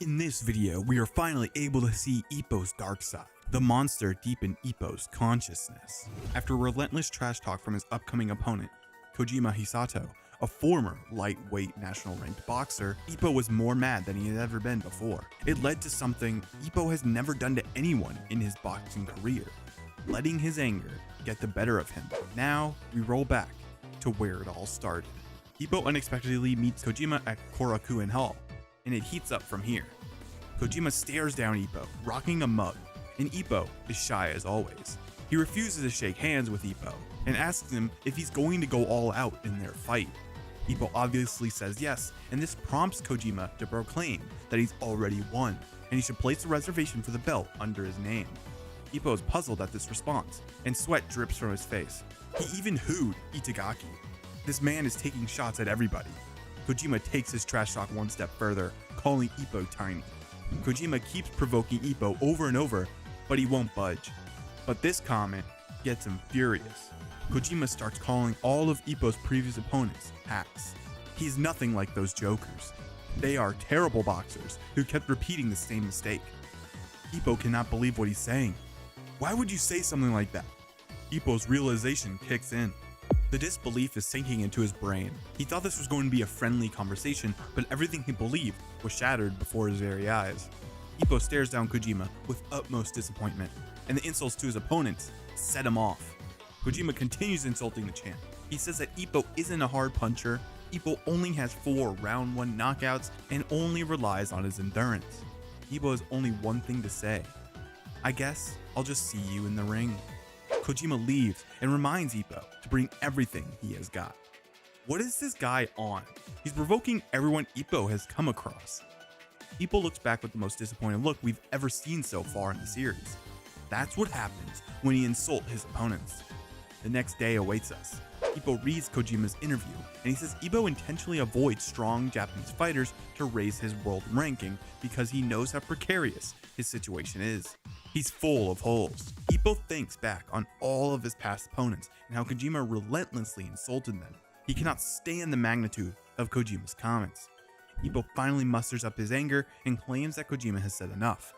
In this video, we are finally able to see Ippo's dark side, the monster deep in Ippo's consciousness. After relentless trash talk from his upcoming opponent, Kojima Hisato, a former lightweight national ranked boxer, Ippo was more mad than he had ever been before. It led to something Ippo has never done to anyone in his boxing career, letting his anger get the better of him. Now, we roll back to where it all started. Ippo unexpectedly meets Kojima at Korakuen Hall, and it heats up from here. Kojima stares down Ippo, rocking a mug, and Ippo is shy as always. He refuses to shake hands with Ippo and asks him if he's going to go all out in their fight. Ippo obviously says yes, and this prompts Kojima to proclaim that he's already won, and he should place a reservation for the belt under his name. Ippo is puzzled at this response, and sweat drips from his face. He even hooed Itagaki. This man is taking shots at everybody. Kojima takes his trash talk one step further, calling Ippo tiny. Kojima keeps provoking Ippo over and over, but he won't budge. But this comment gets him furious. Kojima starts calling all of Ippo's previous opponents hacks. He's nothing like those jokers. They are terrible boxers who kept repeating the same mistake. Ippo cannot believe what he's saying. Why would you say something like that? Ippo's realization kicks in. The disbelief is sinking into his brain. He thought this was going to be a friendly conversation, but everything he believed was shattered before his very eyes. Ippo stares down Kojima with utmost disappointment, and the insults to his opponents set him off. Kojima continues insulting the champ. He says that Ippo isn't a hard puncher, Ippo only has 4 round 1 knockouts, and only relies on his endurance. Ippo has only one thing to say. I guess I'll just see you in the ring. Kojima leaves and reminds Ippo to bring everything he has got. What is this guy on? He's provoking everyone Ippo has come across. Ippo looks back with the most disappointed look we've ever seen so far in the series. That's what happens when he insults his opponents. The next day awaits us. Ippo reads Kojima's interview, and he says Ippo intentionally avoids strong Japanese fighters to raise his world ranking because he knows how precarious his situation is. He's full of holes. Ippo thinks back on all of his past opponents and how Kojima relentlessly insulted them. He cannot stand the magnitude of Kojima's comments. Ippo finally musters up his anger and claims that Kojima has said enough.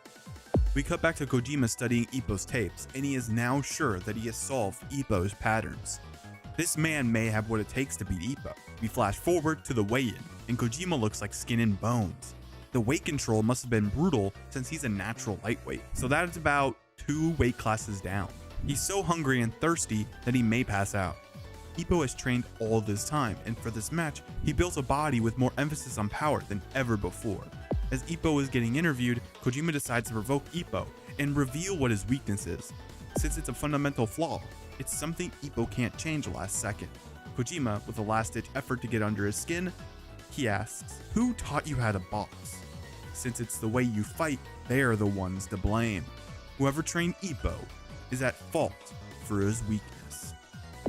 We cut back to Kojima studying Ippo's tapes, and he is now sure that he has solved Ippo's patterns. This man may have what it takes to beat Ippo. We flash forward to the weigh-in, and Kojima looks like skin and bones. The weight control must have been brutal since he's a natural lightweight, so that is about 2 weight classes down. He's so hungry and thirsty that he may pass out. Ippo has trained all this time, and for this match, he built a body with more emphasis on power than ever before. As Ippo is getting interviewed, Kojima decides to provoke Ippo and reveal what his weakness is. Since it's a fundamental flaw, it's something Ippo can't change last second. Kojima, with a last-ditch effort to get under his skin, he asks, "Who taught you how to box? Since it's the way you fight, they're the ones to blame. Whoever trained Ippo is at fault for his weakness."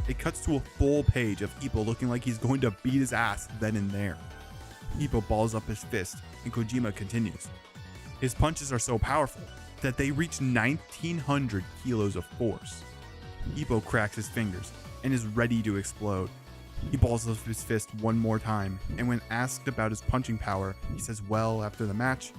It cuts to a full page of Ippo looking like he's going to beat his ass then and there. Ippo balls up his fist, and Kojima continues. His punches are so powerful that they reach 1,900 kilos of force. Ippo cracks his fingers and is ready to explode. He balls up his fist one more time, and when asked about his punching power, he says, well, after the match,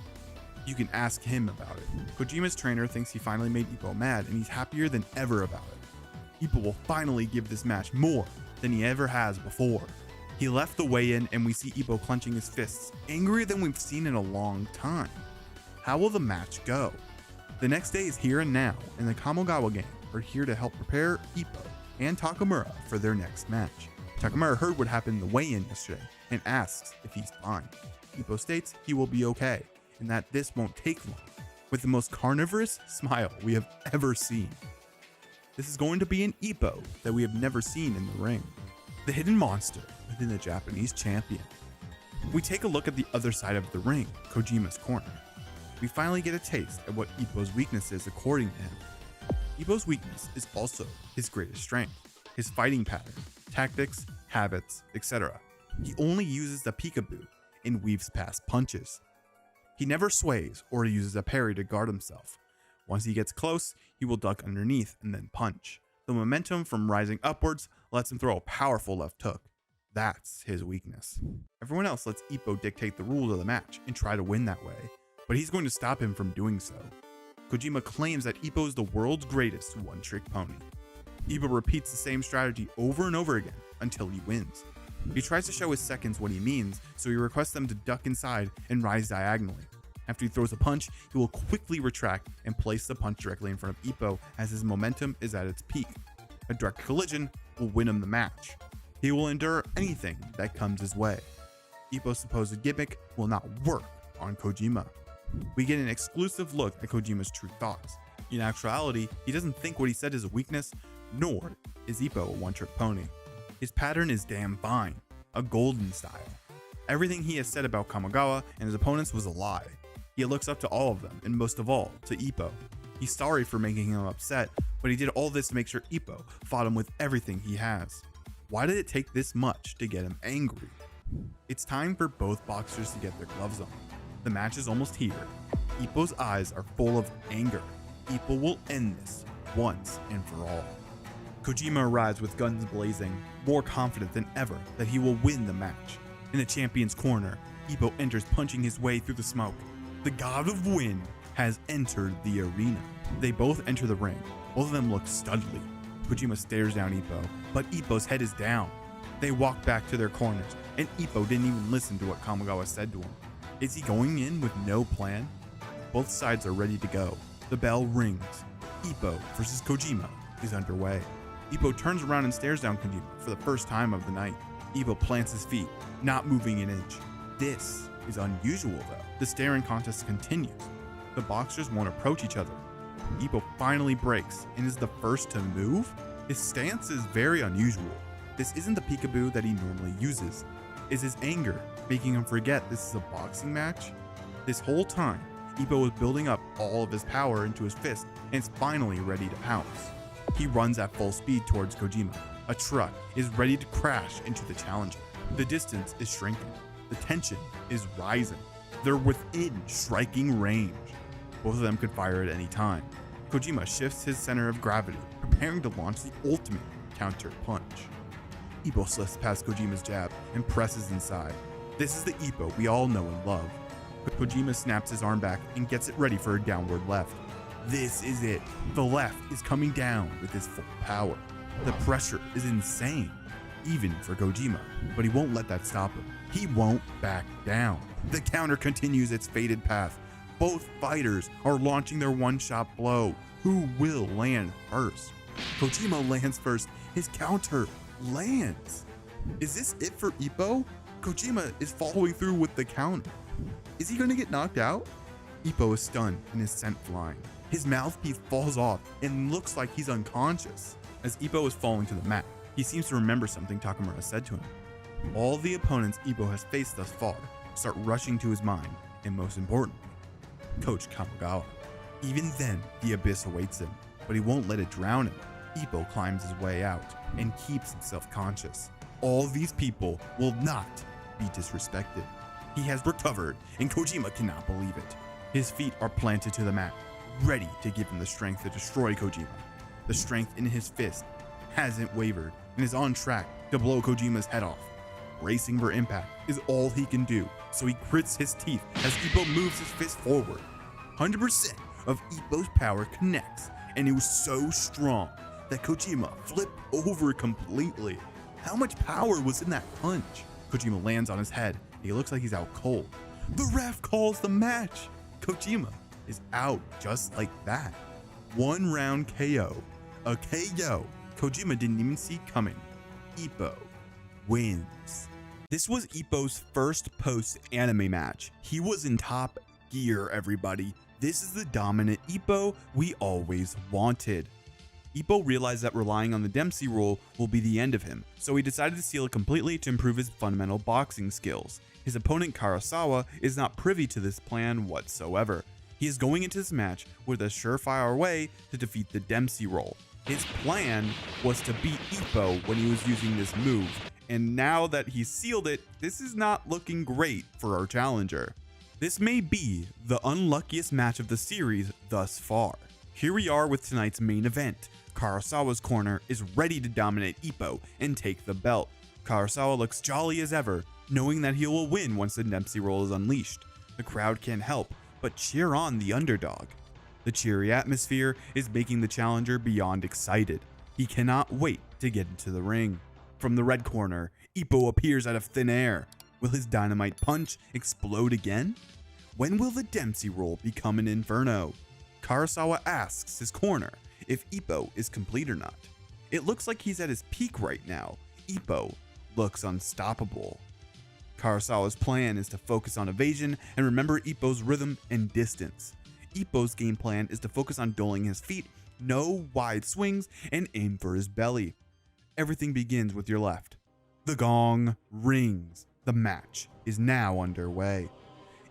you can ask him about it. Kojima's trainer thinks he finally made Ippo mad, and he's happier than ever about it. Ippo will finally give this match more than he ever has before. He left the weigh-in, and we see Ippo clenching his fists, angrier than we've seen in a long time. How will the match go? The next day is here and now, and the Kamogawa gang are here to help prepare Ippo and Takamura for their next match. Takamura heard what happened in the weigh-in yesterday and asks if he's fine. Ippo states he will be okay, and that this won't take long, with the most carnivorous smile we have ever seen. This is going to be an Ippo that we have never seen in the ring. The hidden monster within the Japanese champion. We take a look at the other side of the ring, Kojima's corner. We finally get a taste of what Ippo's weakness is according to him. Ippo's weakness is also his greatest strength, his fighting pattern, tactics, habits, etc. He only uses the peekaboo and weaves past punches. He never sways or uses a parry to guard himself. Once he gets close, he will duck underneath and then punch. The momentum from rising upwards lets him throw a powerful left hook. That's his weakness. Everyone else lets Ippo dictate the rules of the match and try to win that way. but he's going to stop him from doing so. Kojima claims that Ippo is the world's greatest one-trick pony. Ippo repeats the same strategy over and over again until he wins. He tries to show his seconds what he means, so he requests them to duck inside and rise diagonally. After he throws a punch, he will quickly retract and place the punch directly in front of Ippo as his momentum is at its peak. A direct collision will win him the match. He will endure anything that comes his way. Ippo's supposed gimmick will not work on Kojima. We get an exclusive look at Kojima's true thoughts. In actuality, he doesn't think what he said is a weakness, nor is Ippo a one-trick pony. His pattern is damn fine, a golden style. Everything he has said about Kamigawa and his opponents was a lie. He looks up to all of them, and most of all, to Ippo. He's sorry for making him upset, but he did all this to make sure Ippo fought him with everything he has. Why did it take this much to get him angry? It's time for both boxers to get their gloves on. The match is almost here. Ippo's eyes are full of anger. Ippo will end this once and for all. Kojima arrives with guns blazing, more confident than ever that he will win the match. In the champion's corner, Ippo enters punching his way through the smoke. The God of Wind has entered the arena. They both enter the ring. Both of them look studly. Kojima stares down Ippo, but Ippo's head is down. They walk back to their corners, and Ippo didn't even listen to what Kamigawa said to him. Is he going in with no plan? Both sides are ready to go. The bell rings. Ippo versus Kojima is underway. Ippo turns around and stares down Kojima for the first time of the night. Ippo plants his feet, not moving an inch. This is unusual though. The staring contest continues. The boxers won't approach each other. Ippo finally breaks and is the first to move? His stance is very unusual. This isn't the peekaboo that he normally uses. Is his anger making him forget this is a boxing match? This whole time, Ippo was building up all of his power into his fist and is finally ready to pounce. He runs at full speed towards Kojima. A truck is ready to crash into the challenger. The distance is shrinking. The tension is rising. They're within striking range. Both of them could fire at any time. Kojima shifts his center of gravity, preparing to launch the ultimate counter punch. Ippo slips past Kojima's jab and presses inside. This is the Ippo we all know and love. Kojima snaps his arm back and gets it ready for a downward left. This is it. The left is coming down with his full power. The pressure is insane, even for Kojima, but he won't let that stop him. He won't back down. The counter continues its fated path. Both fighters are launching their one-shot blow. Who will land first? Kojima lands first. His counter lands. Is this it for Ippo? Kojima is following through with the counter. Is he going to get knocked out? Ippo is stunned and is sent flying. His mouthpiece falls off and looks like he's unconscious. As Ippo is falling to the mat, he seems to remember something Takamura said to him. All the opponents Ippo has faced thus far start rushing to his mind, and most importantly, Coach Kamigawa. Even then, the abyss awaits him, but he won't let it drown him. Ippo climbs his way out and keeps himself conscious. All these people will not be disrespected. He has recovered, and Kojima cannot believe it. His feet are planted to the mat, ready to give him the strength to destroy Kojima. The strength in his fist hasn't wavered and is on track to blow Kojima's head off. Bracing for impact is all he can do, so he grits his teeth as Ippo moves his fist forward. 100% of Ippo's power connects, and it was so strong that Kojima flipped over completely. How much power was in that punch? Kojima lands on his head. He looks like he's out cold. The ref calls the match. Kojima is out just like that. 1 round KO. A KO Kojima didn't even see coming. Ippo wins. This was Ippo's first post-anime match. He was in top gear, everybody. This is the dominant Ippo we always wanted. Ippo realized that relying on the Dempsey rule will be the end of him, so he decided to steal it completely to improve his fundamental boxing skills. His opponent Karasawa is not privy to this plan whatsoever. He is going into this match with a surefire way to defeat the Dempsey rule. His plan was to beat Ippo when he was using this move, and now that he's sealed it, this is not looking great for our challenger. This may be the unluckiest match of the series thus far. Here we are with tonight's main event. Karasawa's corner is ready to dominate Ippo and take the belt. Karasawa looks jolly as ever, knowing that he will win once the Dempsey roll is unleashed. The crowd can't help but cheer on the underdog. The cheery atmosphere is making the challenger beyond excited. He cannot wait to get into the ring. From the red corner, Ippo appears out of thin air. Will his dynamite punch explode again? When will the Dempsey roll become an inferno? Karasawa asks his corner if Ippo is complete or not. It looks like he's at his peak right now. Ippo looks unstoppable. Karasawa's plan is to focus on evasion and remember Ippo's rhythm and distance. Ippo's game plan is to focus on doling his feet, no wide swings, and aim for his belly. Everything begins with your left. The gong rings. The match is now underway.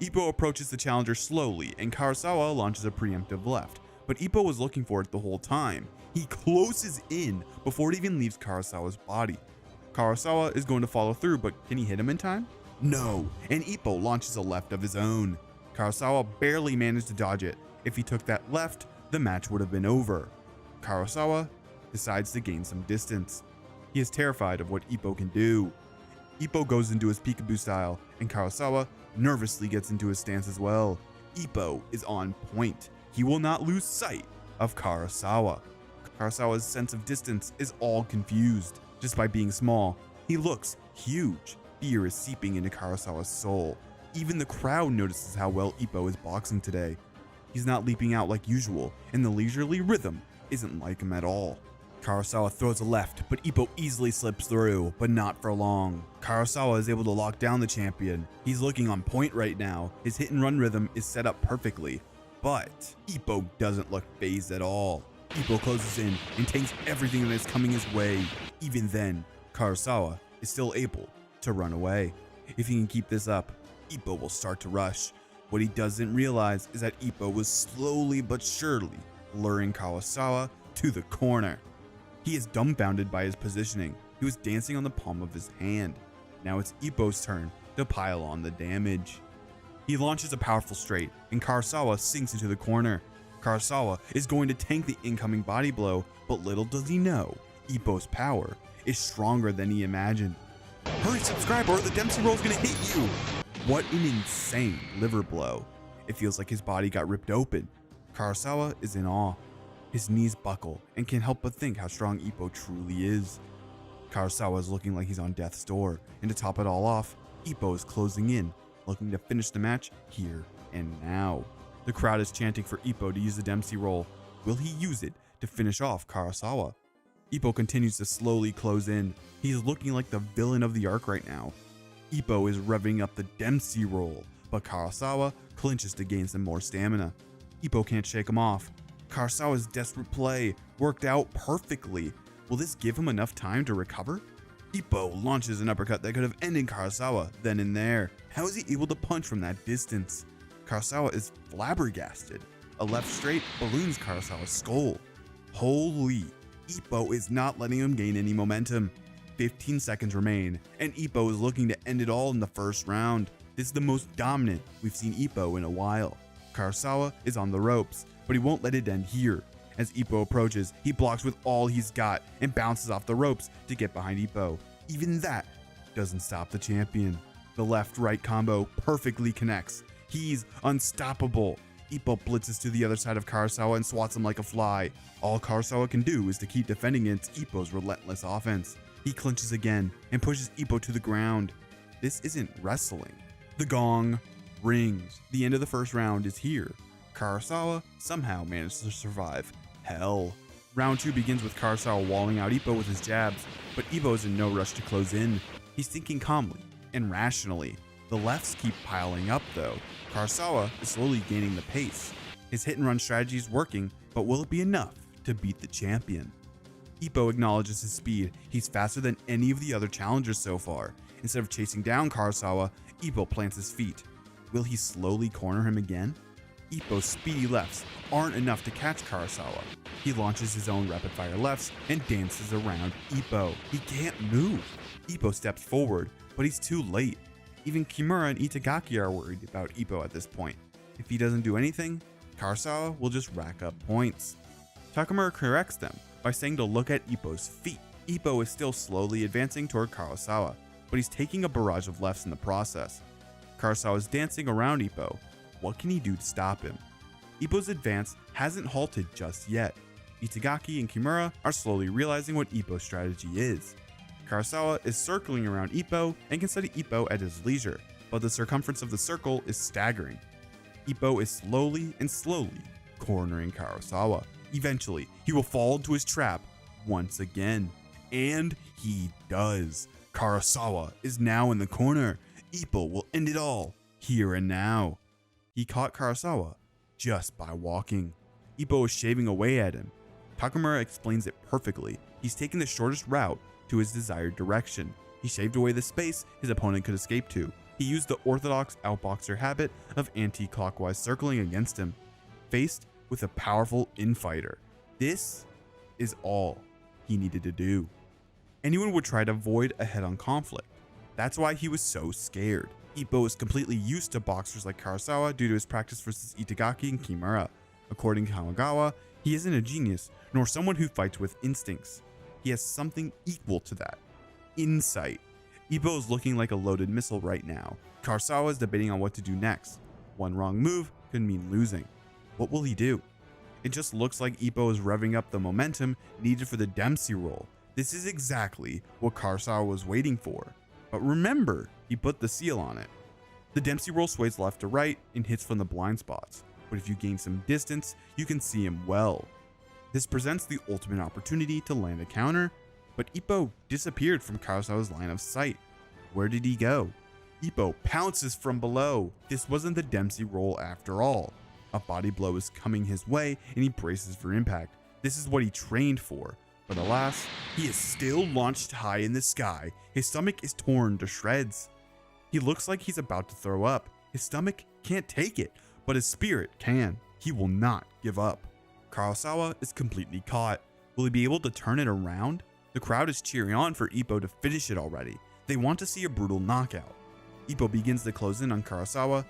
Ippo approaches the challenger slowly and Karasawa launches a preemptive left, but Ippo was looking for it the whole time. He closes in before it even leaves Karasawa's body. Karasawa is going to follow through, but can he hit him in time? No, and Ippo launches a left of his own. Karasawa barely managed to dodge it. If he took that left, the match would have been over. Karasawa decides to gain some distance. He is terrified of what Ippo can do. Ippo goes into his peekaboo style, and Karasawa nervously gets into his stance as well. Ippo is on point. He will not lose sight of Karasawa. Karasawa's sense of distance is all confused. Just by being small, he looks huge. Fear is seeping into Karasawa's soul. Even the crowd notices how well Ippo is boxing today. He's not leaping out like usual, and the leisurely rhythm isn't like him at all. Karasawa throws a left, but Ippo easily slips through, but not for long. Karasawa is able to lock down the champion. He's looking on point right now. His hit and run rhythm is set up perfectly, but Ippo doesn't look phased at all. Ippo closes in and takes everything that is coming his way. Even then, Karasawa is still able to run away. If he can keep this up, Ippo will start to rush. What he doesn't realize is that Ippo was slowly but surely luring Karasawa to the corner. He is dumbfounded by his positioning. He was dancing on the palm of his hand. Now it's Ippo's turn to pile on the damage. He launches a powerful straight, and Karasawa sinks into the corner. Karasawa is going to tank the incoming body blow, but little does he know, Ippo's power is stronger than he imagined. Hurry, subscribe, or the Dempsey roll is going to hit you! What an insane liver blow. It feels like his body got ripped open. Karasawa is in awe. His knees buckle and can't help but think how strong Ippo truly is. Karasawa is looking like he's on death's door, and to top it all off, Ippo is closing in, looking to finish the match here and now. The crowd is chanting for Ippo to use the Dempsey roll. Will he use it to finish off Karasawa? Ippo continues to slowly close in. He is looking like the villain of the arc right now. Ippo is revving up the Dempsey roll, but Karasawa clinches to gain some more stamina. Ippo can't shake him off. Karasawa's desperate play worked out perfectly. Will this give him enough time to recover? Ippo launches an uppercut that could have ended Karasawa then and there. How is he able to punch from that distance? Karasawa is flabbergasted. A left straight balloons Karasawa's skull. Holy, Ippo is not letting him gain any momentum. 15 seconds remain, and Ippo is looking to end it all in the first round. This is the most dominant we've seen Ippo in a while. Karasawa is on the ropes, but he won't let it end here. As Ippo approaches, he blocks with all he's got and bounces off the ropes to get behind Ippo. Even that doesn't stop the champion. The left-right combo perfectly connects. He's unstoppable. Ippo blitzes to the other side of Karasawa and swats him like a fly. All Karasawa can do is to keep defending against Ippo's relentless offense. He clinches again and pushes Ippo to the ground. This isn't wrestling. The gong rings. The end of the first round is here. Karasawa somehow managed to survive hell. Round 2 begins with Karasawa walling out Ippo with his jabs, but Ippo is in no rush to close in. He's thinking calmly and rationally. The lefts keep piling up though. Karasawa is slowly gaining the pace. His hit and run strategy is working, but will it be enough to beat the champion? Ippo acknowledges his speed. He's faster than any of the other challengers so far. Instead of chasing down Karasawa, Ippo plants his feet. Will he slowly corner him again? Ippo's speedy lefts aren't enough to catch Karasawa. He launches his own rapid-fire lefts and dances around Ippo. He can't move. Ippo steps forward, but he's too late. Even Kimura and Itagaki are worried about Ippo at this point. If he doesn't do anything, Karasawa will just rack up points. Takamura corrects them by saying to look at Ippo's feet. Ippo is still slowly advancing toward Karasawa, but he's taking a barrage of lefts in the process. Karasawa is dancing around Ippo. What can he do to stop him? Ippo's advance hasn't halted just yet. Itagaki and Kimura are slowly realizing what Ippo's strategy is. Karasawa is circling around Ippo and can study Ippo at his leisure, but the circumference of the circle is staggering. Ippo is slowly cornering Karasawa. Eventually, he will fall into his trap once again. And he does. Karasawa is now in the corner. Ippo will end it all, here and now. He caught Karasawa just by walking. Ippo is shaving away at him. Takamura explains it perfectly. He's taking the shortest route to his desired direction. He shaved away the space his opponent could escape to. He used the orthodox outboxer habit of anti-clockwise circling against him, faced with a powerful infighter. This is all he needed to do. Anyone would try to avoid a head-on conflict. That's why he was so scared. Ippo is completely used to boxers like Karasawa due to his practice versus Itagaki and Kimura. According to Hamagawa, he isn't a genius, nor someone who fights with instincts. He has something equal to that: insight. Ippo is looking like a loaded missile right now. Karasawa is debating on what to do next. One wrong move could mean losing. What will he do? It just looks like Ippo is revving up the momentum needed for the Dempsey roll. This is exactly what Karasawa was waiting for. But remember, he put the seal on it. The Dempsey roll sways left to right and hits from the blind spots, but if you gain some distance, you can see him well. This presents the ultimate opportunity to land a counter, but Ippo disappeared from Karasawa's line of sight. Where did he go? Ippo pounces from below. This wasn't the Dempsey roll after all. A body blow is coming his way and he braces for impact. This is what he trained for. But alas, he is still launched high in the sky. His stomach is torn to shreds. He looks like he's about to throw up. His stomach can't take it, but his spirit can. He will not give up. Karasawa is completely caught. Will he be able to turn it around? The crowd is cheering on for Ippo to finish it already. They want to see a brutal knockout. Ippo begins to close in on Karasawa,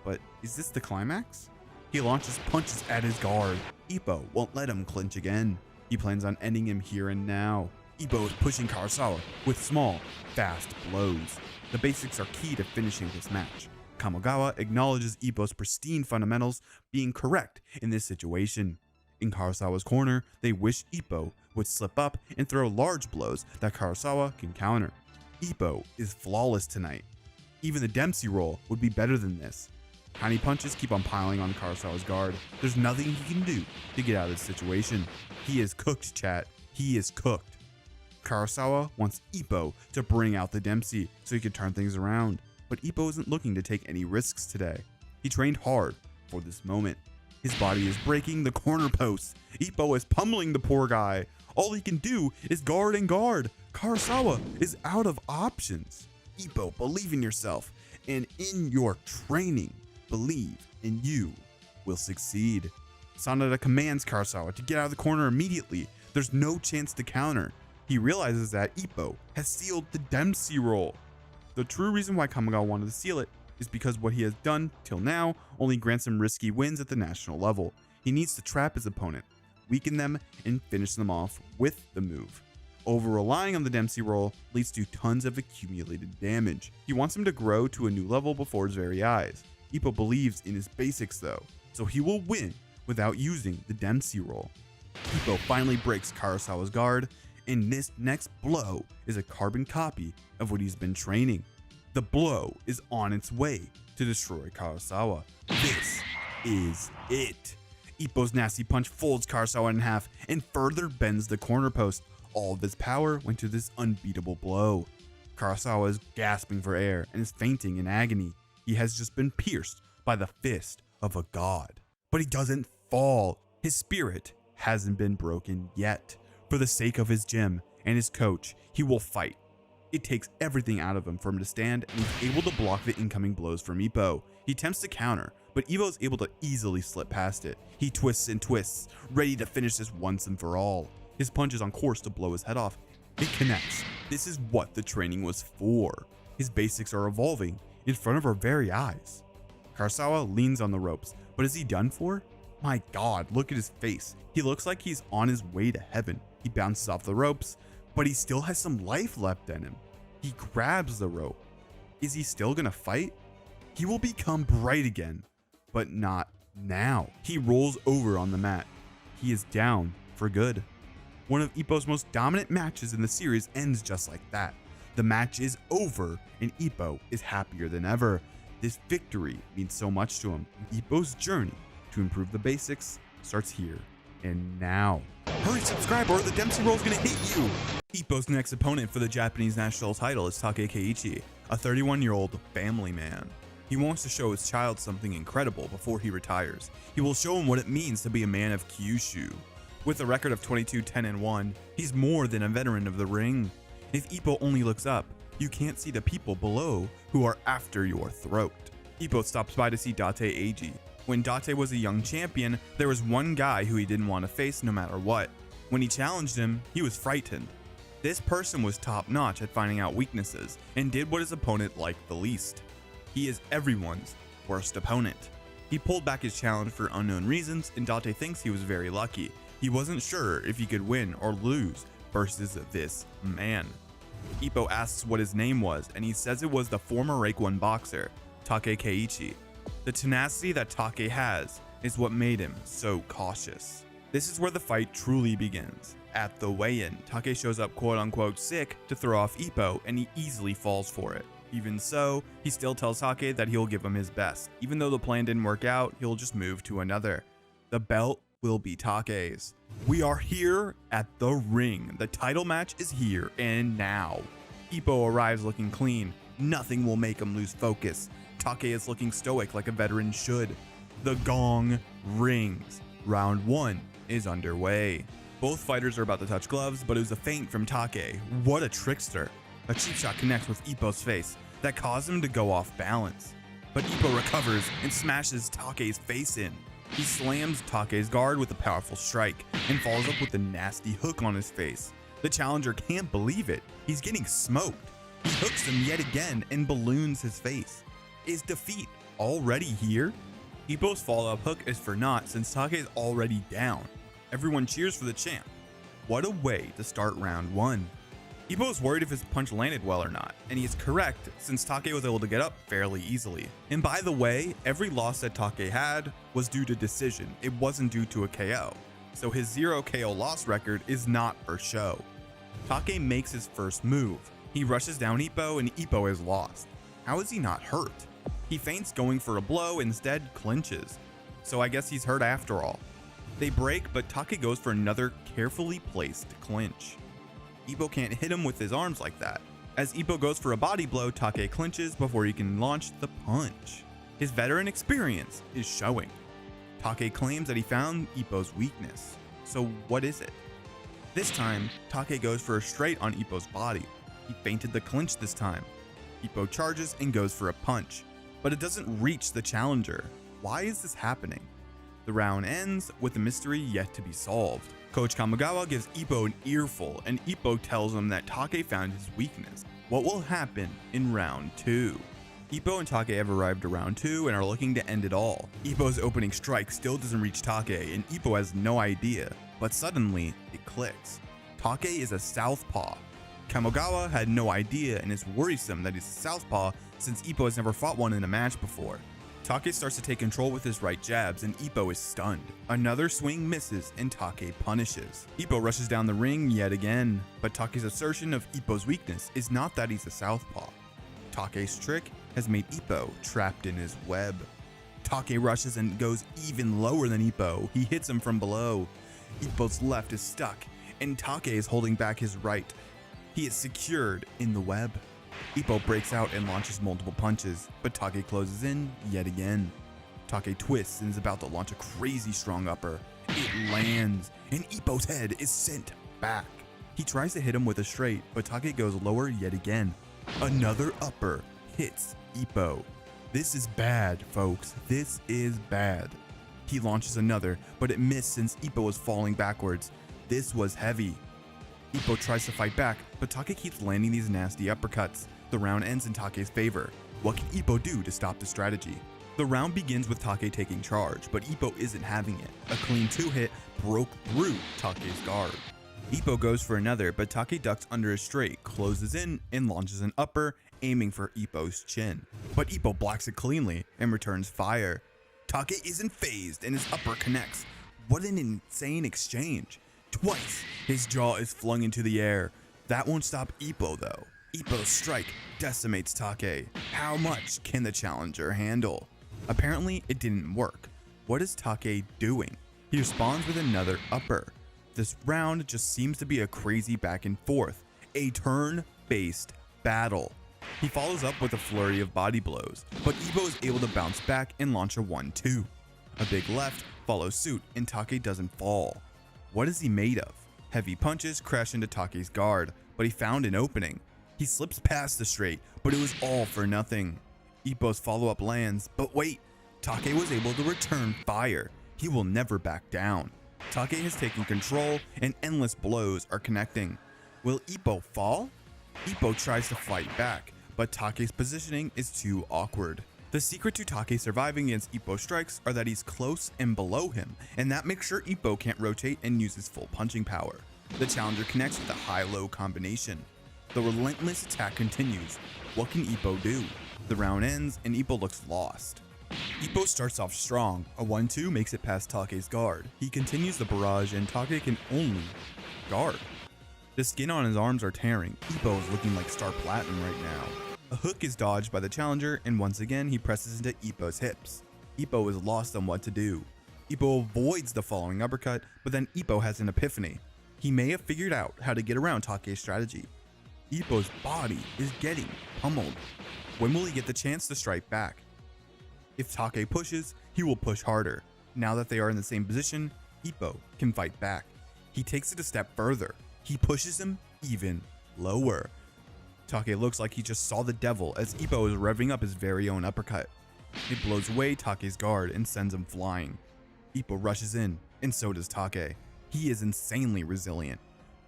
but is this the climax? He launches punches at his guard. Ippo won't let him clinch again. He plans on ending him here and now. Ippo is pushing Karasawa with small, fast blows. The basics are key to finishing this match. Kamagawa acknowledges Ippo's pristine fundamentals being correct in this situation. In Karasawa's corner, they wish Ippo would slip up and throw large blows that Karasawa can counter. Ippo is flawless tonight. Even the Dempsey roll would be better than this. Tiny punches keep on piling on Karasawa's guard. There's nothing he can do to get out of this situation. He is cooked, chat. He is cooked. Karasawa wants Ippo to bring out the Dempsey so he can turn things around. But Ippo isn't looking to take any risks today. He trained hard for this moment. His body is breaking the corner post. Ippo is pummeling the poor guy. All he can do is guard and guard. Karasawa is out of options. Ippo, believe in yourself and in your training. Believe and you will succeed. Sanada commands Karasawa to get out of the corner immediately. There's no chance to counter. He realizes that Ippo has sealed the Dempsey roll. The true reason why Kamagawa wanted to seal it is because what he has done till now only grants him risky wins at the national level. He needs to trap his opponent, weaken them, and finish them off with the move. Over-relying on the Dempsey roll leads to tons of accumulated damage. He wants him to grow to a new level before his very eyes. Ippo believes in his basics though, so he will win without using the Dempsey roll. Ippo finally breaks Karasawa's guard, and this next blow is a carbon copy of what he's been training. The blow is on its way to destroy Karasawa. This is it. Ippo's nasty punch folds Karasawa in half and further bends the corner post. All of his power went to this unbeatable blow. Karasawa is gasping for air and is fainting in agony. He has just been pierced by the fist of a god. But he doesn't fall. His spirit hasn't been broken yet. For the sake of his gym and his coach, he will fight. It takes everything out of him for him to stand, and he's able to block the incoming blows from Ippo. He attempts to counter, but Ippo is able to easily slip past it. He twists and twists, ready to finish this once and for all. His punch is on course to blow his head off. It connects. This is what the training was for. His basics are evolving in front of our very eyes. Karasawa leans on the ropes, but is he done for? My god, look at his face. He looks like he's on his way to heaven. He bounces off the ropes, but he still has some life left in him. He grabs the rope. Is he still gonna fight? He will become bright again. but not now. He rolls over on the mat. He is down for good. One of Ippo's most dominant matches in the series ends just like that. The match is over and Ippo is happier than ever. This victory means so much to him. Ippo's journey to improve the basics starts here and now. Hurry, subscribe, or the Dempsey roll is gonna hit you. Ippo's next opponent for the Japanese national title is Take Keiichi, a 31-year-old family man. He wants to show his child something incredible before he retires. He will show him what it means to be a man of Kyushu. With a record of 22-10-1, he's more than a veteran of the ring. If Ippo only looks up, you can't see the people below who are after your throat. Ippo stops by to see Date Eiji. When Date was a young champion, there was one guy who he didn't want to face no matter what. When he challenged him, he was frightened. This person was top-notch at finding out weaknesses and did what his opponent liked the least. He is everyone's worst opponent. He pulled back his challenge for unknown reasons, and Date thinks he was very lucky. He wasn't sure if he could win or lose versus this man. Ippo asks what his name was, and he says it was the former Rank 1 boxer, Take Keiichi. The tenacity that Take has is what made him so cautious. This is where the fight truly begins. At the weigh-in, Take shows up quote-unquote sick to throw off Ippo, and he easily falls for it. Even so, he still tells Take that he'll give him his best. Even though the plan didn't work out, he'll just move to another. The belt will be Take's. We are here at the ring. The title match is here and now. Ippo arrives looking clean. Nothing will make him lose focus. Take is looking stoic like a veteran should. The gong rings. Round 1 is underway. Both fighters are about to touch gloves, but it was a feint from Take. What a trickster. A cheap shot connects with Ippo's face that caused him to go off balance. But Ippo recovers and smashes Take's face in. He slams Take's guard with a powerful strike and follows up with a nasty hook on his face. The challenger can't believe it. He's getting smoked. He hooks him yet again and balloons his face. Is defeat already here? Ippo's follow-up hook is for naught since Take is already down. Everyone cheers for the champ. What a way to start round 1. Ippo is worried if his punch landed well or not, and he is correct since Take was able to get up fairly easily. And by the way, every loss that Take had was due to decision, it wasn't due to a KO. So his 0 KO loss record is not for show. Take makes his first move. He rushes down Ippo and Ippo is lost. How is he not hurt? He feints going for a blow, instead clinches. So I guess he's hurt after all. They break, but Take goes for another carefully placed clinch. Ippo can't hit him with his arms like that. As Ippo goes for a body blow, Take clinches before he can launch the punch. His veteran experience is showing. Take claims that he found Ippo's weakness. So what is it? This time, Take goes for a straight on Ippo's body. He feinted the clinch this time. Ippo charges and goes for a punch, but it doesn't reach the challenger. Why is this happening? The round ends with a mystery yet to be solved. Coach Kamigawa gives Ippo an earful, and Ippo tells him that Take found his weakness. What will happen in round 2? Ippo and Take have arrived to round 2 and are looking to end it all. Ippo's opening strike still doesn't reach Take, and Ippo has no idea, but suddenly it clicks. Take is a southpaw. Kamigawa had no idea and is worrisome that he's a southpaw since Ippo has never fought one in a match before. Take starts to take control with his right jabs and Ippo is stunned. Another swing misses and Take punishes. Ippo rushes down the ring yet again, but Take's assertion of Ippo's weakness is not that he's a southpaw. Take's trick has made Ippo trapped in his web. Take rushes and goes even lower than Ippo. He hits him from below. Ippo's left is stuck and Take is holding back his right. He is secured in the web. Ippo breaks out and launches multiple punches, but Take closes in yet again. Take twists and is about to launch a crazy strong upper. It lands, and Ippo's head is sent back. He tries to hit him with a straight, but Take goes lower yet again. Another upper hits Ippo. This is bad, folks. This is bad. He launches another, but it missed since Ippo was falling backwards. This was heavy. Ippo tries to fight back, but Take keeps landing these nasty uppercuts. The round ends in Take's favor. What can Ippo do to stop the strategy? The round begins with Take taking charge, but Ippo isn't having it. A clean 2-hit broke through Take's guard. Ippo goes for another, but Take ducks under a straight, closes in, and launches an upper, aiming for Ippo's chin. But Ippo blocks it cleanly and returns fire. Take isn't phased and his upper connects. What an insane exchange. Twice, his jaw is flung into the air. That won't stop Ippo though. Ippo's strike decimates Take. How much can the challenger handle? Apparently, it didn't work. What is Take doing? He responds with another upper. This round just seems to be a crazy back and forth, a turn-based battle. He follows up with a flurry of body blows, but Ippo is able to bounce back and launch a 1-2. A big left follows suit and Take doesn't fall. What is he made of? Heavy punches crash into Take's guard, but he found an opening. He slips past the straight, but it was all for nothing. Ippo's follow-up lands, but wait, Take was able to return fire. He will never back down. Take has taken control and endless blows are connecting. Will Ippo fall? Ippo tries to fight back, but Take's positioning is too awkward. The secret to Take surviving against Ippo strikes are that he's close and below him, and that makes sure Ippo can't rotate and use his full punching power. The challenger connects with a high-low combination. The relentless attack continues. What can Ippo do? The round ends and Ippo looks lost. Ippo starts off strong. A 1-2 makes it past Take's guard. He continues the barrage and Take can only guard. The skin on his arms are tearing. Ippo is looking like Star Platinum right now. A hook is dodged by the challenger and once again he presses into Ippo's hips. Ippo is lost on what to do. Ippo avoids the following uppercut, but then Ippo has an epiphany. He may have figured out how to get around Take's strategy. Ippo's body is getting pummeled. When will he get the chance to strike back? If Take pushes, he will push harder. Now that they are in the same position, Ippo can fight back. He takes it a step further. He pushes him even lower. Take looks like he just saw the devil as Ippo is revving up his very own uppercut. It blows away Take's guard and sends him flying. Ippo rushes in, and so does Take. He is insanely resilient.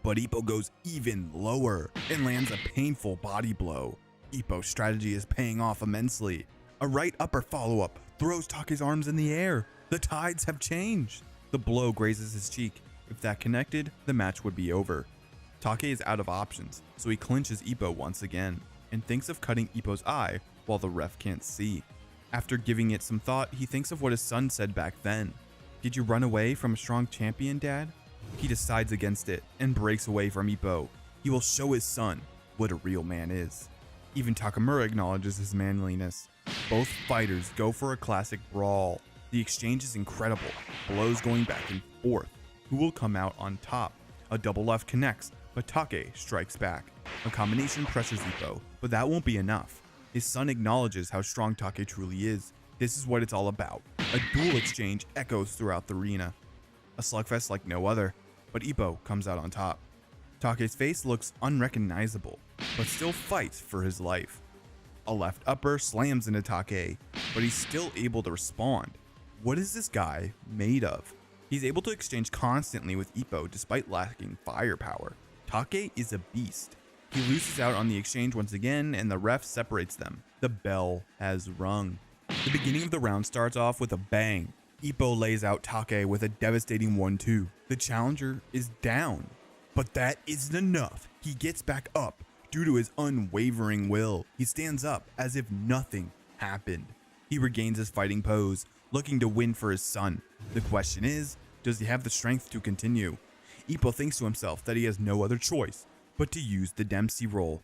But Ippo goes even lower and lands a painful body blow. Ippo's strategy is paying off immensely. A right upper follow-up throws Take's arms in the air. The tides have changed. The blow grazes his cheek. If that connected, the match would be over. Take is out of options, so he clinches Ippo once again, and thinks of cutting Ippo's eye while the ref can't see. After giving it some thought, he thinks of what his son said back then. "Did you run away from a strong champion, Dad?" He decides against it and breaks away from Ippo. He will show his son what a real man is. Even Takamura acknowledges his manliness. Both fighters go for a classic brawl. The exchange is incredible, blows going back and forth. Who will come out on top? A double left connects, but Take strikes back. A combination pressures Ippo, but that won't be enough. His son acknowledges how strong Take truly is. This is what it's all about. A duel exchange echoes throughout the arena. A slugfest like no other, but Ippo comes out on top. Take's face looks unrecognizable, but still fights for his life. A left upper slams into Take, but he's still able to respond. What is this guy made of? He's able to exchange constantly with Ippo despite lacking firepower. Take is a beast. He loses out on the exchange once again and the ref separates them. The bell has rung. The beginning of the round starts off with a bang. Ippo lays out Take with a devastating 1-2. The challenger is down, but that isn't enough. He gets back up due to his unwavering will. He stands up as if nothing happened. He regains his fighting pose, looking to win for his son. The question is, does he have the strength to continue? Ippo thinks to himself that he has no other choice but to use the Dempsey roll.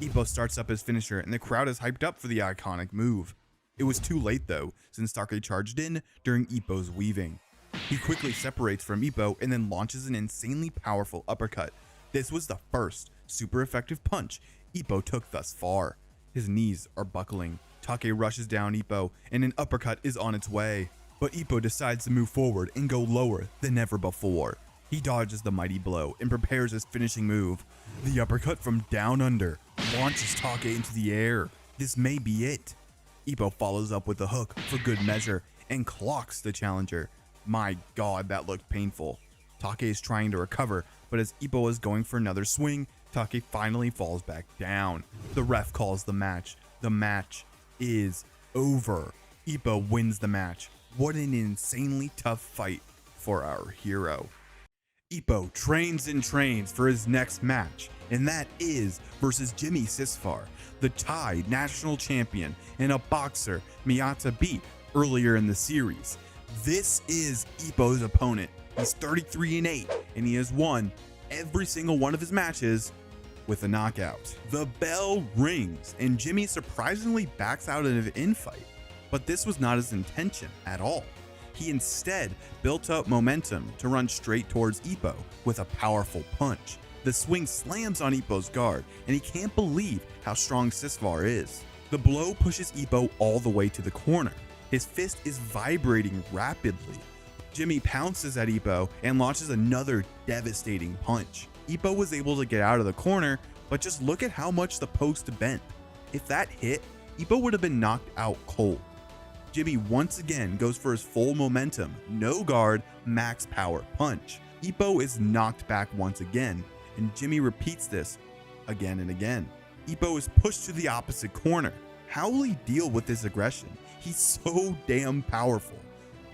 Ippo starts up his finisher and the crowd is hyped up for the iconic move. It was too late though, since Take charged in during Ippo's weaving. He quickly separates from Ippo and then launches an insanely powerful uppercut. This was the first super effective punch Ippo took thus far. His knees are buckling. Take rushes down Ippo and an uppercut is on its way. But Ippo decides to move forward and go lower than ever before. He dodges the mighty blow and prepares his finishing move. The uppercut from down under launches Take into the air. This may be it. Ippo follows up with a hook for good measure and clocks the challenger. My god, that looked painful. Take is trying to recover, but as Ippo is going for another swing, Take finally falls back down. The ref calls the match. The match is over. Ippo wins the match. What an insanely tough fight for our hero. Ippo trains and trains for his next match, and that is versus Jimmy Sisfar, the Thai national champion and a boxer Miyata beat earlier in the series. This is Ippo's opponent. He's 33-8, and he has won every single one of his matches with a knockout. The bell rings, and Jimmy surprisingly backs out of an infight, but this was not his intention at all. He instead built up momentum to run straight towards Ippo with a powerful punch. The swing slams on Ippo's guard, and he can't believe how strong Sisvar is. The blow pushes Ippo all the way to the corner. His fist is vibrating rapidly. Jimmy pounces at Ippo and launches another devastating punch. Ippo was able to get out of the corner, but just look at how much the post bent. If that hit, Ippo would have been knocked out cold. Jimmy once again goes for his full momentum, no guard, max power punch. Ippo is knocked back once again, and Jimmy repeats this again and again. Ippo is pushed to the opposite corner. How will he deal with this aggression? He's so damn powerful.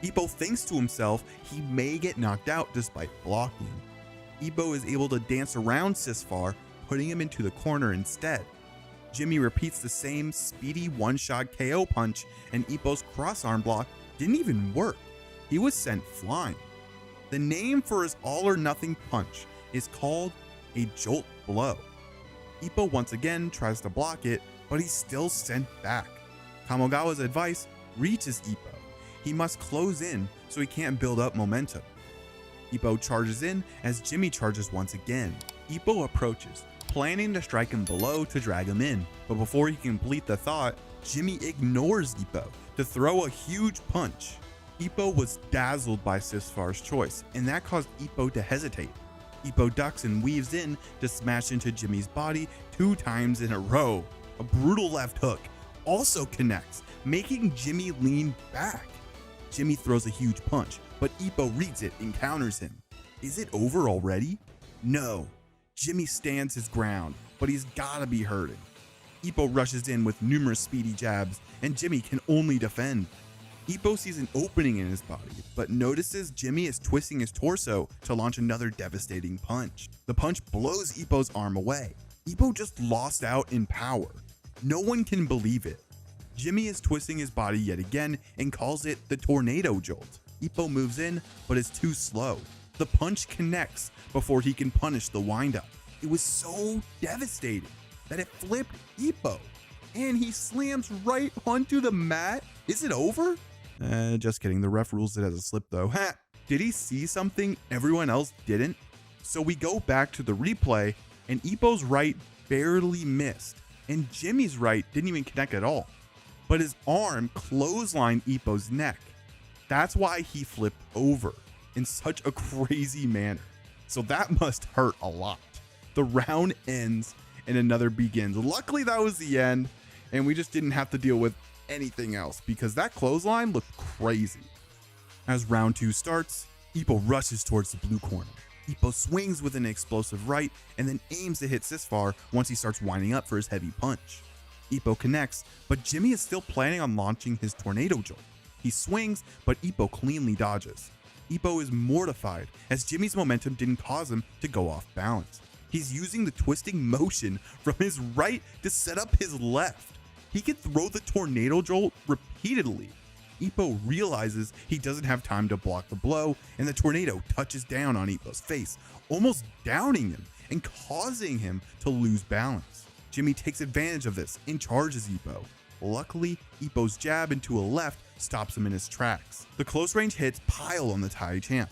Ippo thinks to himself he may get knocked out despite blocking. Ippo is able to dance around Sisvar, putting him into the corner instead. Jimmy repeats the same speedy one-shot KO punch, and Ippo's cross-arm block didn't even work. He was sent flying. The name for his all-or-nothing punch is called a jolt blow. Ippo once again tries to block it, but he's still sent back. Kamogawa's advice reaches Ippo. He must close in so he can't build up momentum. Ippo charges in as Jimmy charges once again. Ippo approaches, planning to strike him below to drag him in, but before he can complete the thought, Jimmy ignores Ippo to throw a huge punch. Ippo was dazzled by Sisvar's choice, and that caused Ippo to hesitate. Ippo ducks and weaves in to smash into Jimmy's body 2 times in a row. A brutal left hook also connects, making Jimmy lean back. Jimmy throws a huge punch, but Ippo reads it and counters him. Is it over already? No. Jimmy stands his ground, but he's gotta be hurting. Ippo rushes in with numerous speedy jabs, and Jimmy can only defend. Ippo sees an opening in his body, but notices Jimmy is twisting his torso to launch another devastating punch. The punch blows Ippo's arm away. Ippo just lost out in power. No one can believe it. Jimmy is twisting his body yet again and calls it the tornado jolt. Ippo moves in, but is too slow. The punch connects before he can punish the windup. It was so devastating that it flipped Ippo, and he slams right onto the mat. Is it over? Just kidding. The ref rules it as a slip though. Ha! Did he see something everyone else didn't? So we go back to the replay, and Ippo's right barely missed, and Jimmy's right didn't even connect at all. But his arm clotheslined Ippo's neck. That's why he flipped over in such a crazy manner. So that must hurt a lot. The round ends and another begins. Luckily that was the end, and we just didn't have to deal with anything else because that clothesline looked crazy. As round 2 starts, Ippo rushes towards the blue corner. Ippo swings with an explosive right and then aims to hit Sisvar once he starts winding up for his heavy punch. Ippo connects, but Jimmy is still planning on launching his tornado jolt. He swings, but Ippo cleanly dodges. Ippo is mortified as Jimmy's momentum didn't cause him to go off balance. He's using the twisting motion from his right to set up his left. He can throw the tornado jolt repeatedly. Ippo realizes he doesn't have time to block the blow, and the tornado touches down on Ippo's face, almost downing him and causing him to lose balance. Jimmy takes advantage of this and charges Ippo. Luckily, Ippo's jab into a left stops him in his tracks. The close range hits pile on the Thai champ,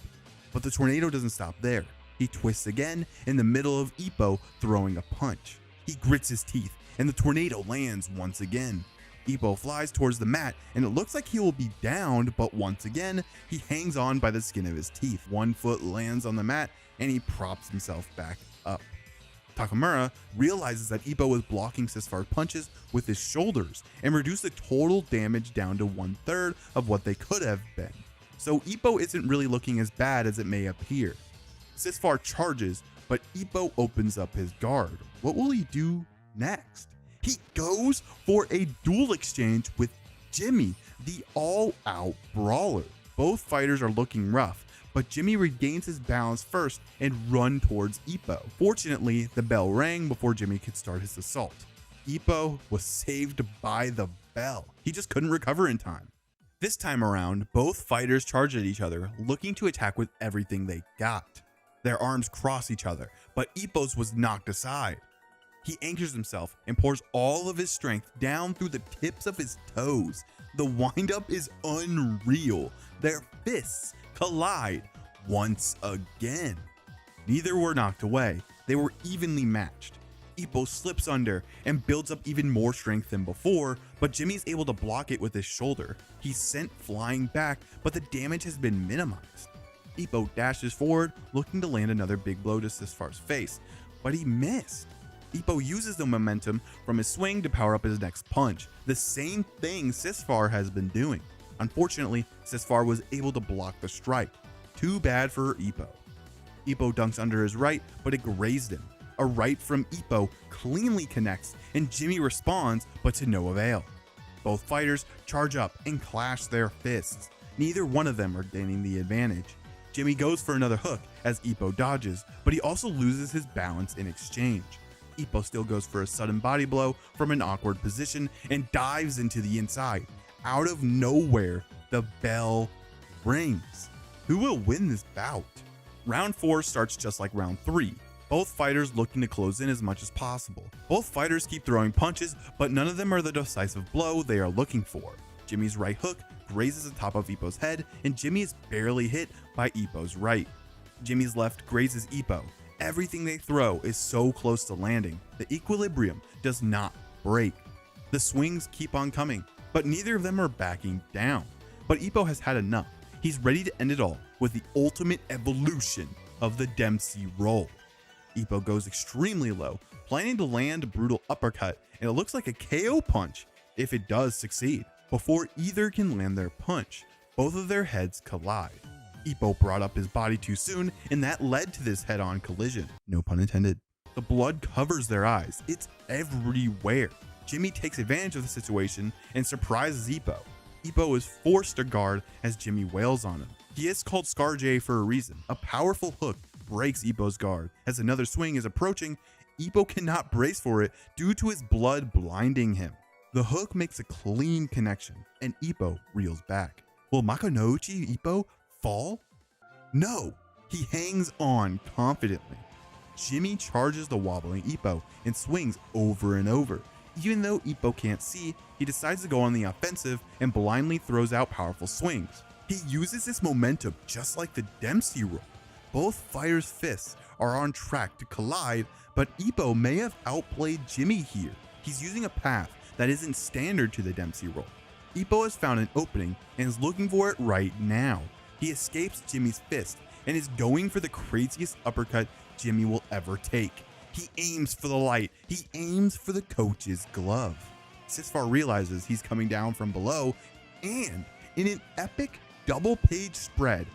but the tornado doesn't stop there. He twists again in the middle of Ippo throwing a punch. He grits his teeth and the tornado lands once again. Ippo flies towards the mat and it looks like he will be downed, but once again, he hangs on by the skin of his teeth. One foot lands on the mat and he props himself back up. Takamura realizes that Ippo was blocking Sisvar's punches with his shoulders and reduced the total damage down to 1/3 of what they could have been. So Ippo isn't really looking as bad as it may appear. Sisvar charges, but Ippo opens up his guard. What will he do next? He goes for a duel exchange with Jimmy, the all-out brawler. Both fighters are looking rough, but Jimmy regains his balance first and runs towards Ippo. Fortunately, the bell rang before Jimmy could start his assault. Ippo was saved by the bell. He just couldn't recover in time. This time around, both fighters charge at each other, looking to attack with everything they got. Their arms cross each other, but Ippo's was knocked aside. He anchors himself and pours all of his strength down through the tips of his toes. The windup is unreal. Their fists collide once again. Neither were knocked away. They were evenly matched. Ippo slips under and builds up even more strength than before, but Jimmy's able to block it with his shoulder. He's sent flying back, but the damage has been minimized. Ippo dashes forward, looking to land another big blow to Sisfar's face, but he missed. Ippo uses the momentum from his swing to power up his next punch, the same thing Sisfar has been doing. Unfortunately, Sisfar was able to block the strike. Too bad for Ippo. Ippo dunks under his right, but it grazed him. A right from Ippo cleanly connects, and Jimmy responds, but to no avail. Both fighters charge up and clash their fists. Neither one of them are gaining the advantage. Jimmy goes for another hook as Ippo dodges, but he also loses his balance in exchange. Ippo still goes for a sudden body blow from an awkward position and dives into the inside. Out of nowhere, the bell rings. Who will win this bout? Round 4 starts just like round 3. Both fighters looking to close in as much as possible. Both fighters keep throwing punches, but none of them are the decisive blow they are looking for. Jimmy's right hook grazes the top of Ippo's head, and Jimmy is barely hit by Ippo's right. Jimmy's left grazes Ippo. Everything they throw is so close to landing. The equilibrium does not break. The swings keep on coming, but neither of them are backing down. But Ippo has had enough. He's ready to end it all with the ultimate evolution of the Dempsey roll. Ippo goes extremely low, planning to land a brutal uppercut, and it looks like a KO punch if it does succeed. Before either can land their punch, both of their heads collide. Ippo brought up his body too soon, and that led to this head-on collision. No pun intended. The blood covers their eyes. It's everywhere. Jimmy takes advantage of the situation and surprises Ippo. Ippo is forced to guard as Jimmy wails on him. He is called Scar J for a reason. A powerful hook breaks Ippo's guard. As another swing is approaching, Ippo cannot brace for it due to his blood blinding him. The hook makes a clean connection, and Ippo reels back. Will Makunouchi Ippo fall? No, he hangs on confidently. Jimmy charges the wobbling Ippo and swings over and over. Even though Ippo can't see, he decides to go on the offensive and blindly throws out powerful swings. He uses this momentum just like the Dempsey roll. Both fighters' fists are on track to collide, but Ippo may have outplayed Jimmy here. He's using a path that isn't standard to the Dempsey roll. Ippo has found an opening and is looking for it right now. He escapes Jimmy's fist and is going for the craziest uppercut Jimmy will ever take. He aims for the light. He aims for the coach's glove. Sisfar realizes he's coming down from below, and in an epic double-page spread,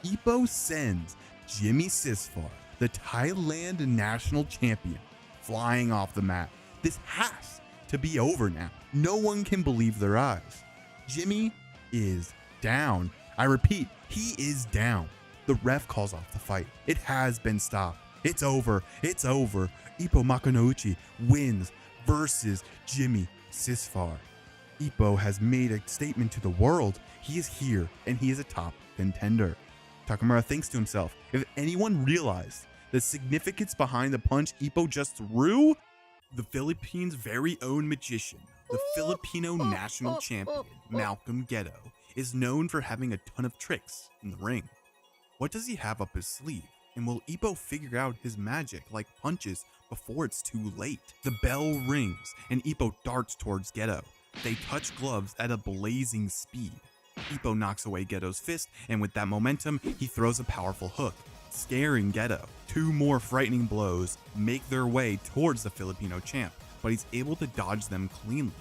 Ippo sends Jimmy Sisfar, the Thailand national champion, flying off the mat. This has to be over now. No one can believe their eyes. Jimmy is down. I repeat, he is down. The ref calls off the fight. It has been stopped. It's over. It's over. Ippo Makunouchi wins versus Jimmy Sisfar. Ippo has made a statement to the world. He is here and he is a top contender. Takamura thinks to himself, if anyone realized the significance behind the punch Ippo just threw, the Philippines' very own magician, the Filipino national champion, Malcolm Ghetto, is known for having a ton of tricks in the ring. What does he have up his sleeve? And will Ippo figure out his magic like punches before it's too late? The bell rings and Ippo darts towards Ghetto. They touch gloves at a blazing speed. Ippo knocks away Ghetto's fist, and with that momentum, he throws a powerful hook, scaring Ghetto. Two more frightening blows make their way towards the Filipino champ, but he's able to dodge them cleanly.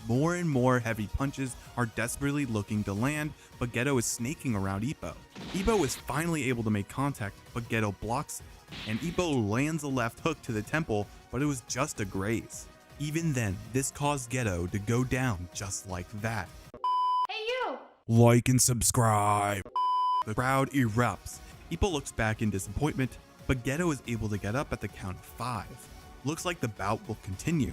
More and more heavy punches are desperately looking to land, but Ghetto is snaking around Ippo. Ippo is finally able to make contact, but Ghetto blocks it, and Ippo lands a left hook to the temple, but it was just a graze. Even then, this caused Ghetto to go down just like that. Hey you! Like and subscribe. The crowd erupts. Ippo looks back in disappointment, but Ghetto is able to get up at the count of 5. Looks like the bout will continue.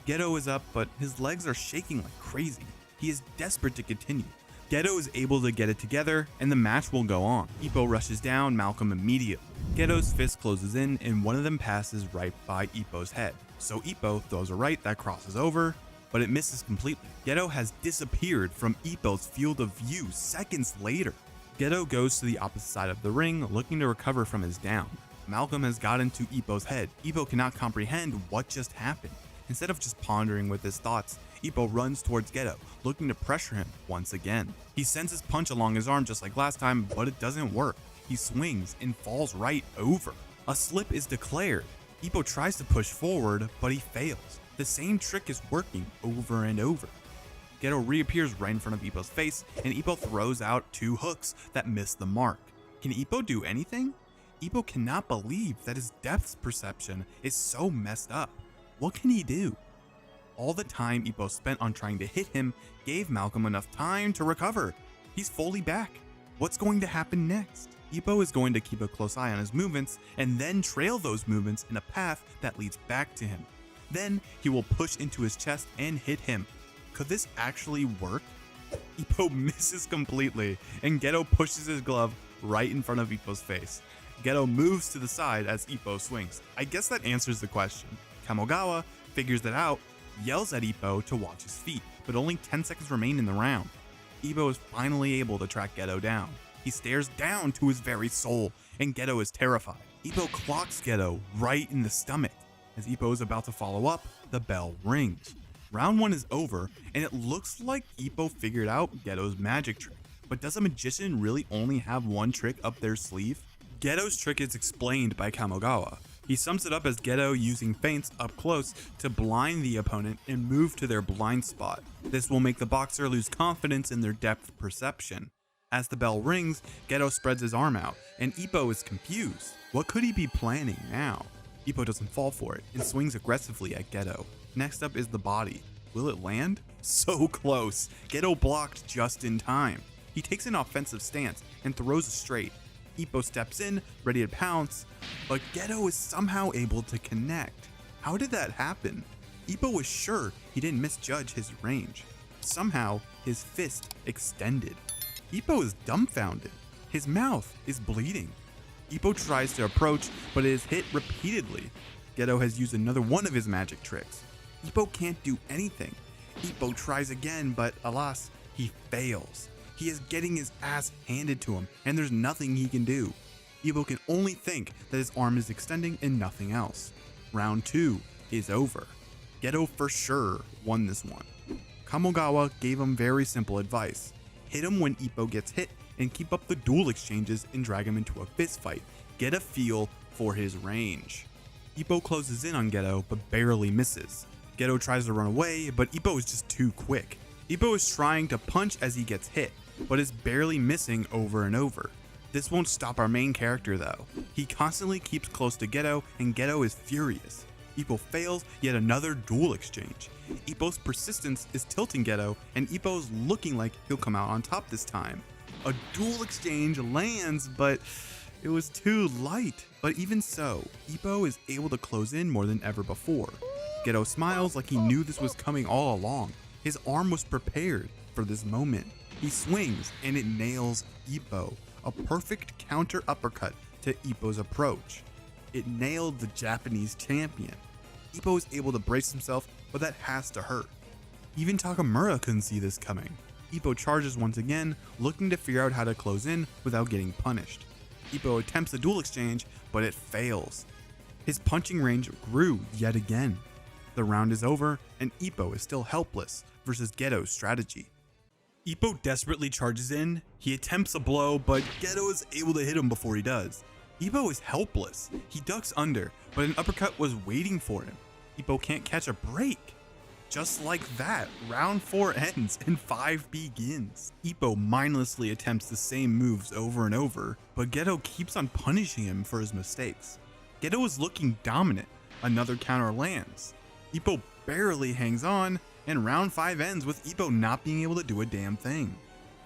Ghetto is up, but his legs are shaking like crazy. He is desperate to continue. Gedo is able to get it together, and the match will go on. Ippo rushes down Malcolm immediately. Gedo's fist closes in, and one of them passes right by Ippo's head. So Ippo throws a right that crosses over, but it misses completely. Gedo has disappeared from Ippo's field of view seconds later. Gedo goes to the opposite side of the ring, looking to recover from his down. Malcolm has got into Ippo's head. Ippo cannot comprehend what just happened. Instead of just pondering with his thoughts, Ippo runs towards Gedo, looking to pressure him once again. He sends his punch along his arm just like last time, but it doesn't work. He swings and falls right over. A slip is declared. Ippo tries to push forward, but he fails. The same trick is working over and over. Gedo reappears right in front of Ippo's face, and Ippo throws out 2 hooks that miss the mark. Can Ippo do anything? Ippo cannot believe that his depth perception is so messed up. What can he do? All the time Ippo spent on trying to hit him gave Malcolm enough time to recover. He's fully back. What's going to happen next? Ippo is going to keep a close eye on his movements and then trail those movements in a path that leads back to him. Then he will push into his chest and hit him. Could this actually work? Ippo misses completely, and Gedo pushes his glove right in front of Ippo's face. Gedo moves to the side as Ippo swings. I guess that answers the question. Kamogawa figures it out, yells at Ippo to watch his feet, but only 10 seconds remain in the round. Ippo is finally able to track Gedo down. He stares down to his very soul, and Gedo is terrified. Ippo clocks Gedo right in the stomach. As Ippo is about to follow up, the bell rings. Round 1 is over, and it looks like Ippo figured out Gedo's magic trick. But does a magician really only have one trick up their sleeve? Gedo's trick is explained by Kamogawa. He sums it up as Gedo using feints up close to blind the opponent and move to their blind spot. This will make the boxer lose confidence in their depth perception. As the bell rings, Gedo spreads his arm out, and Ippo is confused. What could he be planning now? Ippo doesn't fall for it and swings aggressively at Gedo. Next up is the body. Will it land? So close. Gedo blocked just in time. He takes an offensive stance and throws a straight. Ippo steps in, ready to pounce, but Gedo is somehow able to connect. How did that happen? Ippo was sure he didn't misjudge his range. Somehow, his fist extended. Ippo is dumbfounded. His mouth is bleeding. Ippo tries to approach, but is hit repeatedly. Gedo has used another one of his magic tricks. Ippo can't do anything. Ippo tries again, but alas, he fails. He is getting his ass handed to him, and there's nothing he can do. Ippo can only think that his arm is extending and nothing else. Round 2 is over. Gedo for sure won this one. Kamogawa gave him very simple advice. Hit him when Ippo gets hit, and keep up the duel exchanges and drag him into a fist fight. Get a feel for his range. Ippo closes in on Gedo, but barely misses. Gedo tries to run away, but Ippo is just too quick. Ippo is trying to punch as he gets hit, but is barely missing over and over. This won't stop our main character though. He constantly keeps close to Gedo, and Gedo is furious. Ippo fails yet another duel exchange. Ippo's persistence is tilting Gedo, and Ippo's looking like he'll come out on top this time. A duel exchange lands, but it was too light. But even so, Ippo is able to close in more than ever before. Gedo smiles like he knew this was coming all along. His arm was prepared for this moment. He swings and it nails Ippo, a perfect counter uppercut to Ippo's approach. It nailed the Japanese champion. Ippo is able to brace himself, but that has to hurt. Even Takamura couldn't see this coming. Ippo charges once again, looking to figure out how to close in without getting punished. Ippo attempts a duel exchange, but it fails. His punching range grew yet again. The round is over, and Ippo is still helpless versus Gedo's strategy. Ippo desperately charges in, he attempts a blow, but Gedo is able to hit him before he does. Ippo is helpless. He ducks under, but an uppercut was waiting for him. Ippo can't catch a break. Just like that, round 4 ends and 5 begins. Ippo mindlessly attempts the same moves over and over, but Gedo keeps on punishing him for his mistakes. Gedo is looking dominant. Another counter lands. Ippo barely hangs on, and round 5 ends with Ippo not being able to do a damn thing.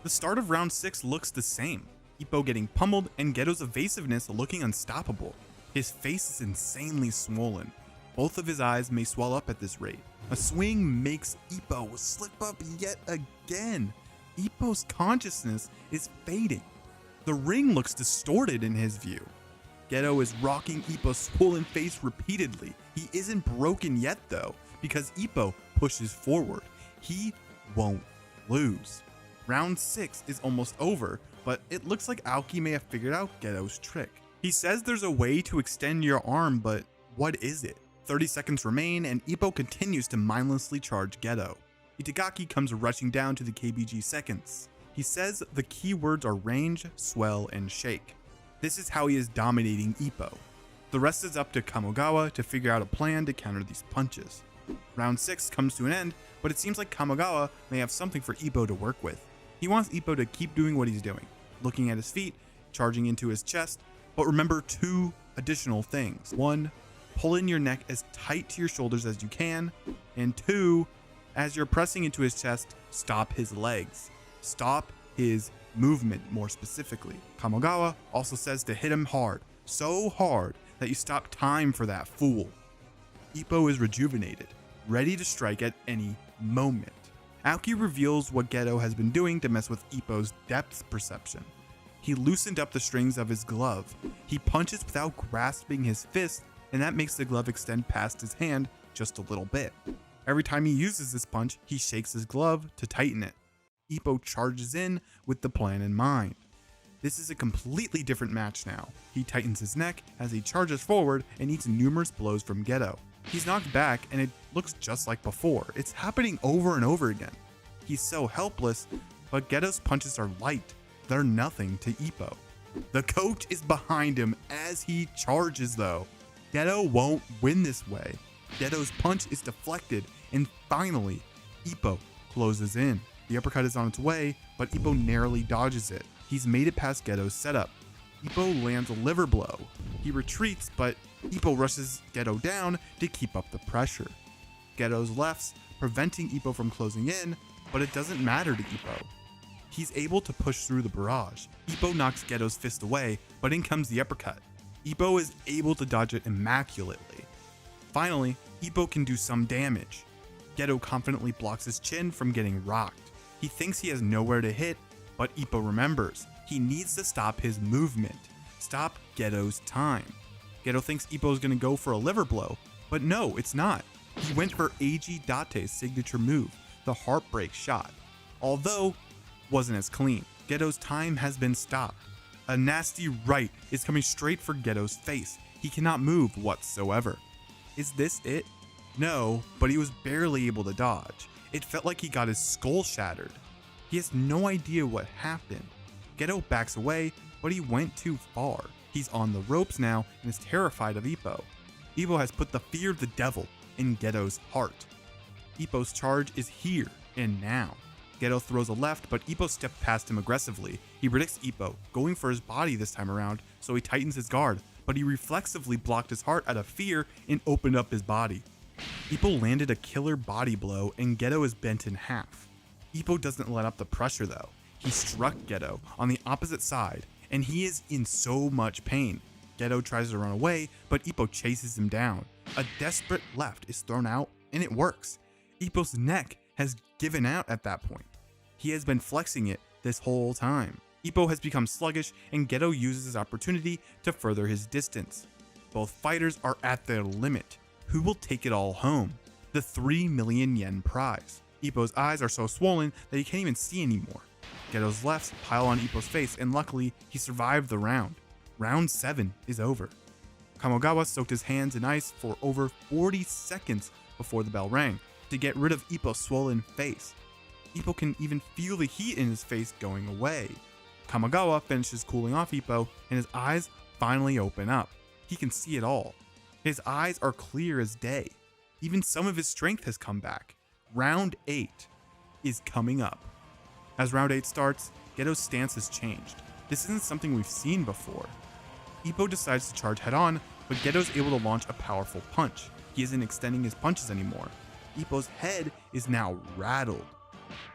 The start of round 6 looks the same. Ippo getting pummeled and Gedo's evasiveness looking unstoppable. His face is insanely swollen. Both of his eyes may swell up at this rate. A swing makes Ippo slip up yet again. Ippo's consciousness is fading. The ring looks distorted in his view. Gedo is rocking Ippo's swollen face repeatedly. He isn't broken yet though, because Ippo pushes forward. He won't lose. Round 6 is almost over, but it looks like Aoki may have figured out Gedo's trick. He says there's a way to extend your arm, but what is it? 30 seconds remain and Ippo continues to mindlessly charge Gedo. Itagaki comes rushing down to the KBG seconds. He says the key words are range, swell, and shake. This is how he is dominating Ippo. The rest is up to Kamogawa to figure out a plan to counter these punches. Round 6 comes to an end, but it seems like Kamogawa may have something for Ippo to work with. He wants Ippo to keep doing what he's doing, looking at his feet, charging into his chest, but remember 2 additional things. 1, pull in your neck as tight to your shoulders as you can, and 2, as you're pressing into his chest, stop his legs. Stop his movement more specifically. Kamogawa also says to hit him hard, so hard that you stop time for that fool. Ippo is rejuvenated, ready to strike at any moment. Aoki reveals what Gedo has been doing to mess with Ippo's depth perception. He loosened up the strings of his glove. He punches without grasping his fist, and that makes the glove extend past his hand just a little bit. Every time he uses this punch, he shakes his glove to tighten it. Ippo charges in with the plan in mind. This is a completely different match now. He tightens his neck as he charges forward and eats numerous blows from Gedo. He's knocked back and it looks just like before. It's happening over and over again. He's so helpless, but Gedo's punches are light. They're nothing to Ippo. The coach is behind him as he charges though. Gedo won't win this way. Gedo's punch is deflected and finally, Ippo closes in. The uppercut is on its way, but Ippo narrowly dodges it. He's made it past Gedo's setup. Ippo lands a liver blow. He retreats, but Ippo rushes Gedo down to keep up the pressure. Gedo's lefts, preventing Ippo from closing in, but it doesn't matter to Ippo. He's able to push through the barrage. Ippo knocks Gedo's fist away, but in comes the uppercut. Ippo is able to dodge it immaculately. Finally, Ippo can do some damage. Gedo confidently blocks his chin from getting rocked. He thinks he has nowhere to hit, but Ippo remembers. He needs to stop his movement. Stop Gedo's time. Gedo thinks Ippo is going to go for a liver blow, but no, it's not. He went for Eiji Date's signature move, the heartbreak shot. Although, wasn't as clean. Gedo's time has been stopped. A nasty right is coming straight for Gedo's face. He cannot move whatsoever. Is this it? No, but he was barely able to dodge. It felt like he got his skull shattered. He has no idea what happened. Gedo backs away, but he went too far. He's on the ropes now and is terrified of Ippo. Ippo has put the fear of the devil in Gedo's heart. Ippo's charge is here and now. Gedo throws a left, but Ippo stepped past him aggressively. He predicts Ippo, going for his body this time around, so he tightens his guard, but he reflexively blocked his heart out of fear and opened up his body. Ippo landed a killer body blow and Gedo is bent in half. Ippo doesn't let up the pressure though. He struck Gedo on the opposite side and he is in so much pain. Gedo tries to run away, but Ippo chases him down. A desperate left is thrown out and it works. Ippo's neck has given out at that point. He has been flexing it this whole time. Ippo has become sluggish and Gedo uses his opportunity to further his distance. Both fighters are at their limit. Who will take it all home? The 3 million yen prize. Ippo's eyes are so swollen that he can't even see anymore. Gedo's lefts pile on Ippo's face and luckily he survived the round. Round 7 is over. Kamogawa soaked his hands in ice for over 40 seconds before the bell rang to get rid of Ippo's swollen face. Ippo can even feel the heat in his face going away. Kamogawa finishes cooling off Ippo and his eyes finally open up. He can see it all. His eyes are clear as day. Even some of his strength has come back. Round 8 is coming up. As round 8 starts, Gedo's stance has changed. This isn't something we've seen before. Ippo decides to charge head on, but Gedo's able to launch a powerful punch. He isn't extending his punches anymore. Ippo's head is now rattled.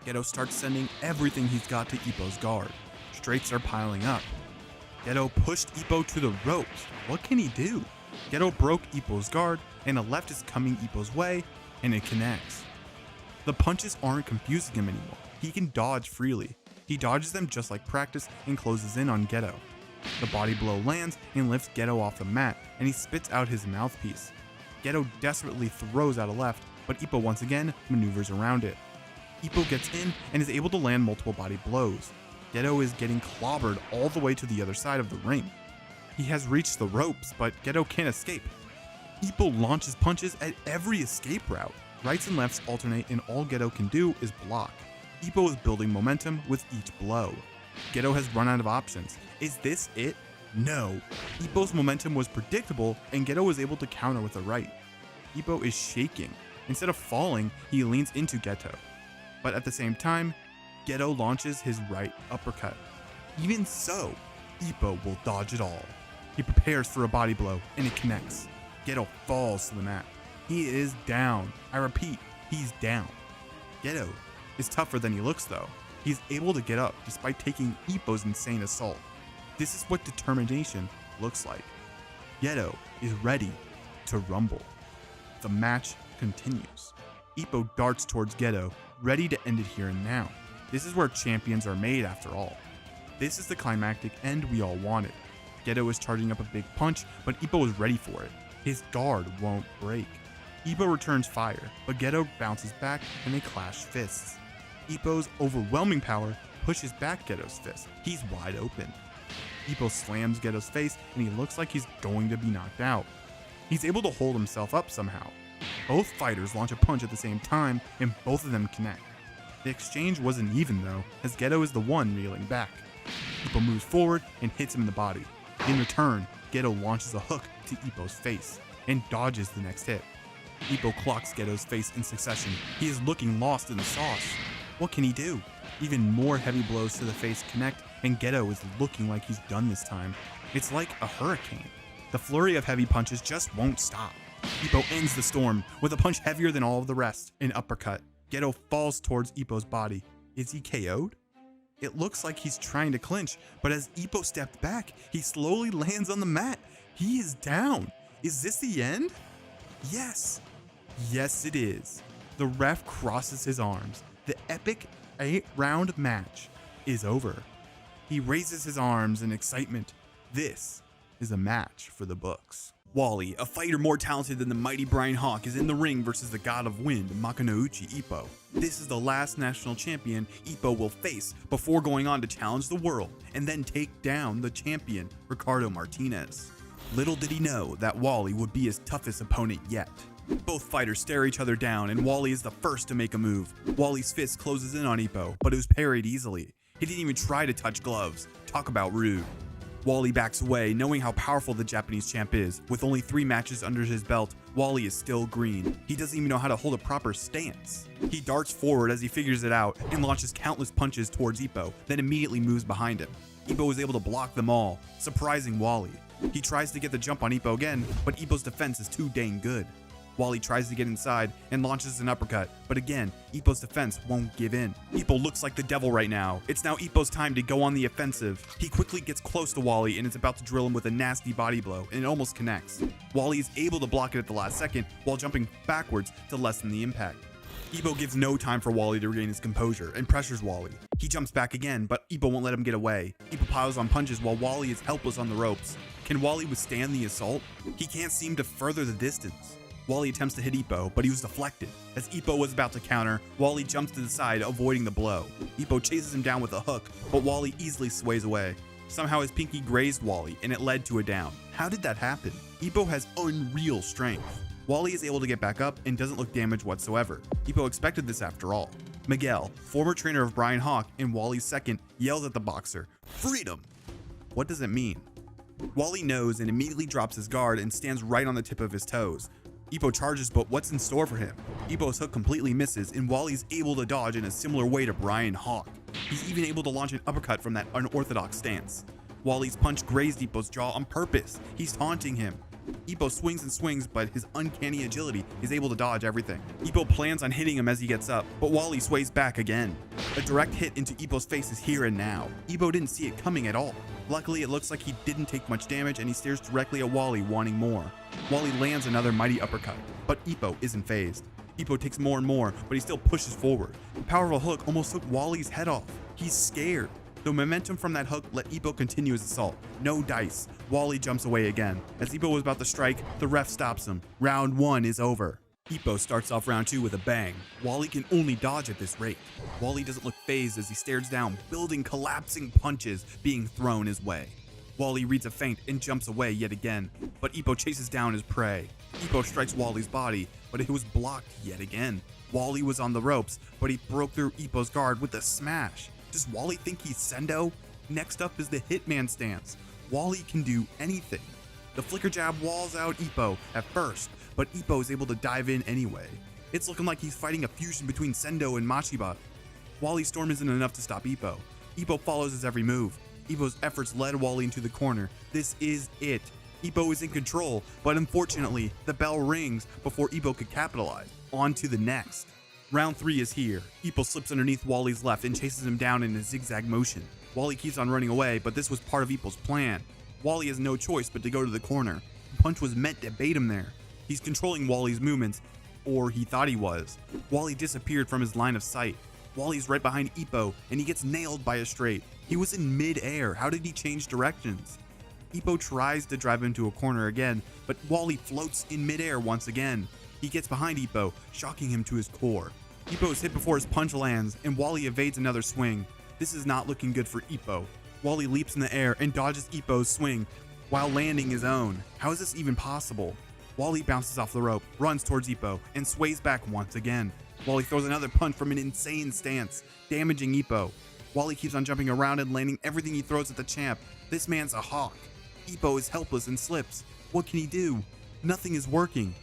Gedo starts sending everything he's got to Ippo's guard. Straights are piling up. Gedo pushed Ippo to the ropes. What can he do? Gedo broke Ippo's guard, and a left is coming Ippo's way, and it connects. The punches aren't confusing him anymore. he can dodge freely. He dodges them just like practice and closes in on Gedo. The body blow lands and lifts Gedo off the mat, and he spits out his mouthpiece. Gedo desperately throws out a left, but Ippo once again maneuvers around it. Ippo gets in and is able to land multiple body blows. Gedo is getting clobbered all the way to the other side of the ring. He has reached the ropes, but Gedo can't escape. Ippo launches punches at every escape route. Rights and lefts alternate, and all Gedo can do is block. Ippo is building momentum with each blow. Gedo has run out of options. Is this it? No. Ippo's momentum was predictable, and Gedo was able to counter with a right. Ippo is shaking. Instead of falling, he leans into Gedo. But at the same time, Gedo launches his right uppercut. Even so, Ippo will dodge it all. He prepares for a body blow, and it connects. Gedo falls to the mat. He is down. I repeat, he's down. Gedo is tougher than he looks though. He's able to get up despite taking Ippo's insane assault. This is what determination looks like. Gedo is ready to rumble. The match continues. Ippo darts towards Gedo, ready to end it here and now. This is where champions are made after all. This is the climactic end we all wanted. Gedo is charging up a big punch, but Ippo is ready for it. His guard won't break. Ippo returns fire, but Gedo bounces back and they clash fists. Ippo's overwhelming power pushes back Gedo's fist. He's wide open. Ippo slams Gedo's face and he looks like he's going to be knocked out. He's able to hold himself up somehow. Both fighters launch a punch at the same time and both of them connect. The exchange wasn't even though, as Gedo is the one reeling back. Ippo moves forward and hits him in the body. In return, Gedo launches a hook to Ippo's face and dodges the next hit. Ippo clocks Gedo's face in succession. He is looking lost in the sauce. What can he do? Even more heavy blows to the face connect, and Gedo is looking like he's done this time. It's like a hurricane. The flurry of heavy punches just won't stop. Ippo ends the storm with a punch heavier than all of the rest, an uppercut. Gedo falls towards Ippo's body. Is he KO'd? It looks like he's trying to clinch, but as Ippo stepped back, he slowly lands on the mat. He is down. Is this the end? Yes. Yes, it is. The ref crosses his arms. The epic 8-round match is over. He raises his arms in excitement. This is a match for the books. Wally, a fighter more talented than the mighty Brian Hawk, is in the ring versus the god of wind, Makunouchi Ippo. This is the last national champion Ippo will face before going on to challenge the world and then take down the champion, Ricardo Martinez. Little did he know that Wally would be his toughest opponent yet. Both fighters stare each other down, and Wally is the first to make a move. Wally's fist closes in on Ippo, but it was parried easily. He didn't even try to touch gloves. Talk about rude. Wally backs away, knowing how powerful the Japanese champ is. With only 3 matches under his belt, Wally is still green. He doesn't even know how to hold a proper stance. He darts forward as he figures it out and launches countless punches towards Ippo, then immediately moves behind him. Ippo was able to block them all, surprising Wally. He tries to get the jump on Ippo again, but Ippo's defense is too dang good. Wally tries to get inside and launches an uppercut, but again, Ippo's defense won't give in. Ippo looks like the devil right now. It's now Ippo's time to go on the offensive. He quickly gets close to Wally and is about to drill him with a nasty body blow, and it almost connects. Wally is able to block it at the last second while jumping backwards to lessen the impact. Ippo gives no time for Wally to regain his composure and pressures Wally. He jumps back again, but Ippo won't let him get away. Ippo piles on punches while Wally is helpless on the ropes. Can Wally withstand the assault? He can't seem to further the distance. Wally attempts to hit Ippo, but he was deflected. As Ippo was about to counter, Wally jumps to the side, avoiding the blow. Ippo chases him down with a hook, but Wally easily sways away. Somehow his pinky grazed Wally, and it led to a down. How did that happen? Ippo has unreal strength. Wally is able to get back up and doesn't look damaged whatsoever. Ippo expected this after all. Miguel, former trainer of Brian Hawk and Wally's second, yells at the boxer, "Freedom!" What does it mean? Wally knows and immediately drops his guard and stands right on the tip of his toes. Ippo charges, but what's in store for him? Ippo's hook completely misses, and Wally's able to dodge in a similar way to Brian Hawk. He's even able to launch an uppercut from that unorthodox stance. Wally's punch grazed Ippo's jaw on purpose. He's taunting him. Ippo swings and swings, but his uncanny agility is able to dodge everything. Ippo plans on hitting him as he gets up, but Wally sways back again. A direct hit into Ippo's face is here and now. Ippo didn't see it coming at all. Luckily, it looks like he didn't take much damage, and he stares directly at Wally, wanting more. Wally lands another mighty uppercut, but Ippo isn't phased. Ippo takes more and more, but he still pushes forward. The powerful hook almost took Wally's head off. He's scared. The momentum from that hook let Ippo continue his assault. No dice. Wally jumps away again. As Ippo was about to strike, the ref stops him. Round 1 is over. Ippo starts off round 2 with a bang. Wally can only dodge at this rate. Wally doesn't look fazed as he stares down, building collapsing punches being thrown his way. Wally reads a feint and jumps away yet again, but Ippo chases down his prey. Ippo strikes Wally's body, but it was blocked yet again. Wally was on the ropes, but he broke through Ippo's guard with a smash. Does Wally think he's Sendo? Next up is the Hitman stance. Wally can do anything. The flicker jab walls out Ippo at first, but Ippo is able to dive in anyway. It's looking like he's fighting a fusion between Sendo and Machiba. Wally's storm isn't enough to stop Ippo. Ippo follows his every move. Ippo's efforts led Wally into the corner. This is it. Ippo is in control, but unfortunately, the bell rings before Ippo could capitalize. On to the next. Round 3 is here. Ippo slips underneath Wally's left and chases him down in a zigzag motion. Wally keeps on running away, but this was part of Ippo's plan. Wally has no choice but to go to the corner. The punch was meant to bait him there. He's controlling Wally's movements, or he thought he was. Wally disappeared from his line of sight. Wally's right behind Ippo, and he gets nailed by a straight. He was in mid-air. How did he change directions? Ippo tries to drive him to a corner again, but Wally floats in mid-air once again. He gets behind Ippo, shocking him to his core. Ippo is hit before his punch lands, and Wally evades another swing. This is not looking good for Ippo. Wally leaps in the air and dodges Ippo's swing while landing his own. How is this even possible? Wally bounces off the rope, runs towards Ippo, and sways back once again. Wally throws another punch from an insane stance, damaging Ippo. Wally keeps on jumping around and landing everything he throws at the champ. This man's a hawk. Ippo is helpless and slips. What can he do? Nothing is working.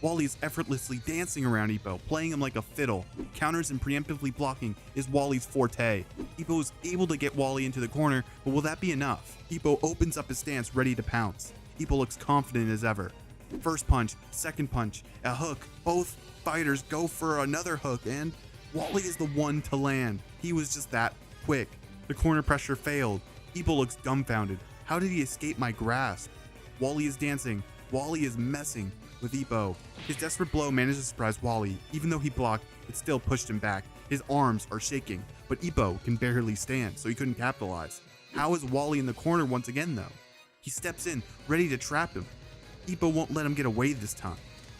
Wally is effortlessly dancing around Ippo, playing him like a fiddle. Counters and preemptively blocking is Wally's forte. Ippo is able to get Wally into the corner, but will that be enough? Ippo opens up his stance, ready to pounce. Ippo looks confident as ever. First punch, second punch, a hook. Both fighters go for another hook, and Wally is the one to land. He was just that quick. The corner pressure failed. Ippo looks dumbfounded. How did he escape my grasp? Wally is dancing. Wally is messing with Ippo. His desperate blow manages to surprise Wally. Even though he blocked, it still pushed him back. His arms are shaking, but Ippo can barely stand, so he couldn't capitalize. How is Wally in the corner once again, though? He steps in, ready to trap him. Ippo won't let him get away this time.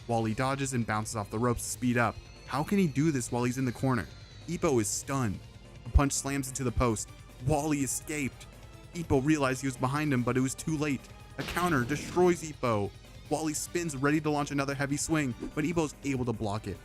Wally dodges and bounces off the ropes to speed up. How can he do this while he's in the corner? Ippo is stunned. A punch slams into the post. Wally escaped. Ippo realized he was behind him, but it was too late. A counter destroys Ippo. Wally spins, ready to launch another heavy swing, but Ippo's able to block it.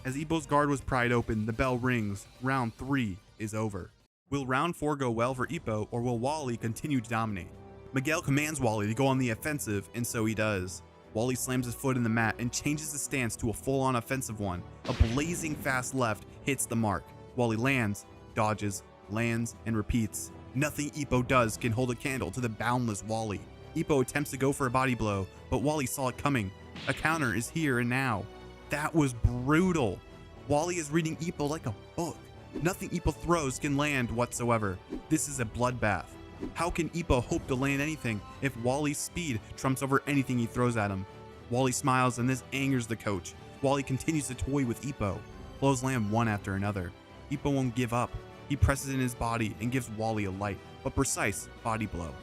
As Ippo's guard was pried open, the bell rings. Round 3 is over. Will round 4 go well for Ippo, or will Wally continue to dominate? Miguel commands Wally to go on the offensive, and so he does. Wally slams his foot in the mat and changes his stance to a full-on offensive one. A blazing fast left hits the mark. Wally lands, dodges, lands, and repeats. Nothing Ippo does can hold a candle to the boundless Wally. Ippo attempts to go for a body blow, but Wally saw it coming. A counter is here and now. That was brutal. Wally is reading Ippo like a book. Nothing Ippo throws can land whatsoever. This is a bloodbath. How can Ippo hope to land anything if Wally's speed trumps over anything he throws at him? Wally smiles, and this angers the coach. Wally continues to toy with Ippo. Blows land one after another. Ippo won't give up. He presses in his body and gives Wally a light but precise body blow.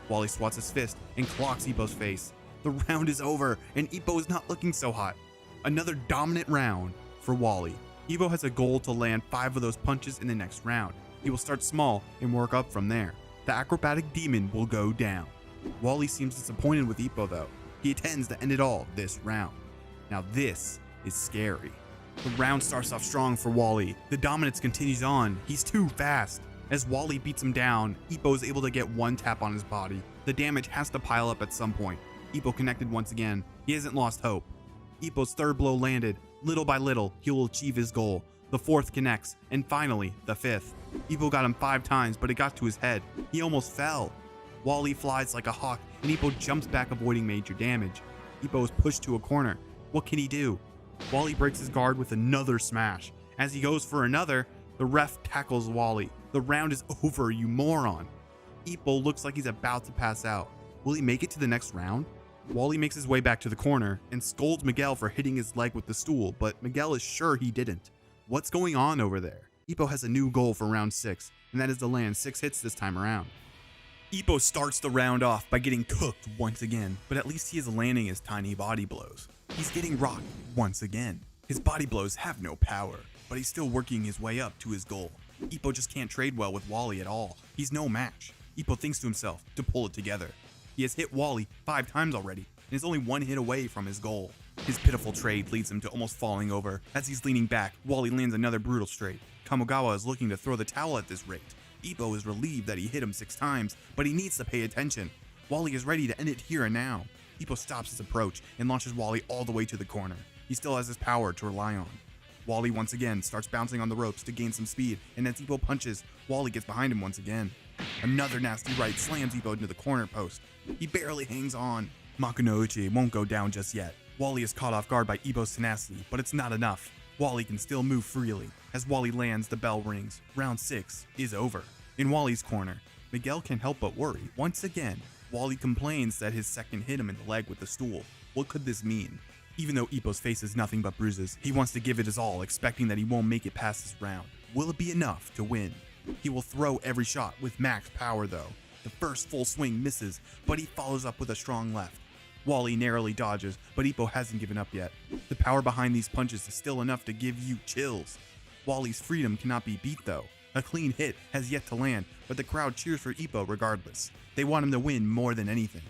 Wally swats his fist and clocks Ippo's face. The round is over, and Ippo is not looking so hot. Another dominant round for Wally. Ippo has a goal to land 5 of those punches in the next round. He will start small and work up from there. The acrobatic demon will go down. Wally seems disappointed with Ippo though. He intends to end it all this round. Now this is scary. The round starts off strong for Wally. The dominance continues on. He's too fast. As Wally beats him down, Ippo is able to get one tap on his body. The damage has to pile up at some point. Ippo connected once again. He hasn't lost hope. Ippo's third blow landed. Little by little, he will achieve his goal. The fourth connects, and finally, the fifth. Ippo got him 5 times, but it got to his head. He almost fell. Wally flies like a hawk, and Ippo jumps back, avoiding major damage. Ippo is pushed to a corner. What can he do? Wally breaks his guard with another smash. As he goes for another, the ref tackles Wally. The round is over, you moron. Ippo looks like he's about to pass out. Will he make it to the next round? Wally makes his way back to the corner and scolds Miguel for hitting his leg with the stool, but Miguel is sure he didn't. What's going on over there? Ippo has a new goal for round 6, and that is to land 6 hits this time around. Ippo starts the round off by getting cooked once again, but at least he is landing his tiny body blows. He's getting rocked once again. His body blows have no power, but he's still working his way up to his goal. Ippo just can't trade well with Wally at all. He's no match. Ippo thinks to himself to pull it together. He has hit Wally 5 times already, and is only 1 hit away from his goal. His pitiful trade leads him to almost falling over. As he's leaning back, Wally lands another brutal straight. Kamogawa is looking to throw the towel at this rate. Ippo is relieved that he hit him 6 times, but he needs to pay attention. Wally is ready to end it here and now. Ippo stops his approach and launches Wally all the way to the corner. He still has his power to rely on. Wally once again starts bouncing on the ropes to gain some speed, and as Ippo punches, Wally gets behind him once again. Another nasty right slams Ippo into the corner post. He barely hangs on. Makunouchi won't go down just yet. Wally is caught off guard by Ippo's tenacity, but it's not enough. Wally can still move freely. As Wally lands, the bell rings. Round 6 is over. In Wally's corner, Miguel can't help but worry. Once again, Wally complains that his second hit him in the leg with the stool. What could this mean? Even though Ippo's face is nothing but bruises, he wants to give it his all, expecting that he won't make it past this round. Will it be enough to win? He will throw every shot with max power though. The first full swing misses, but he follows up with a strong left. Wally narrowly dodges, but Ippo hasn't given up yet. The power behind these punches is still enough to give you chills. Wally's freedom cannot be beat though. A clean hit has yet to land, but the crowd cheers for Ippo regardless. They want him to win more than anything.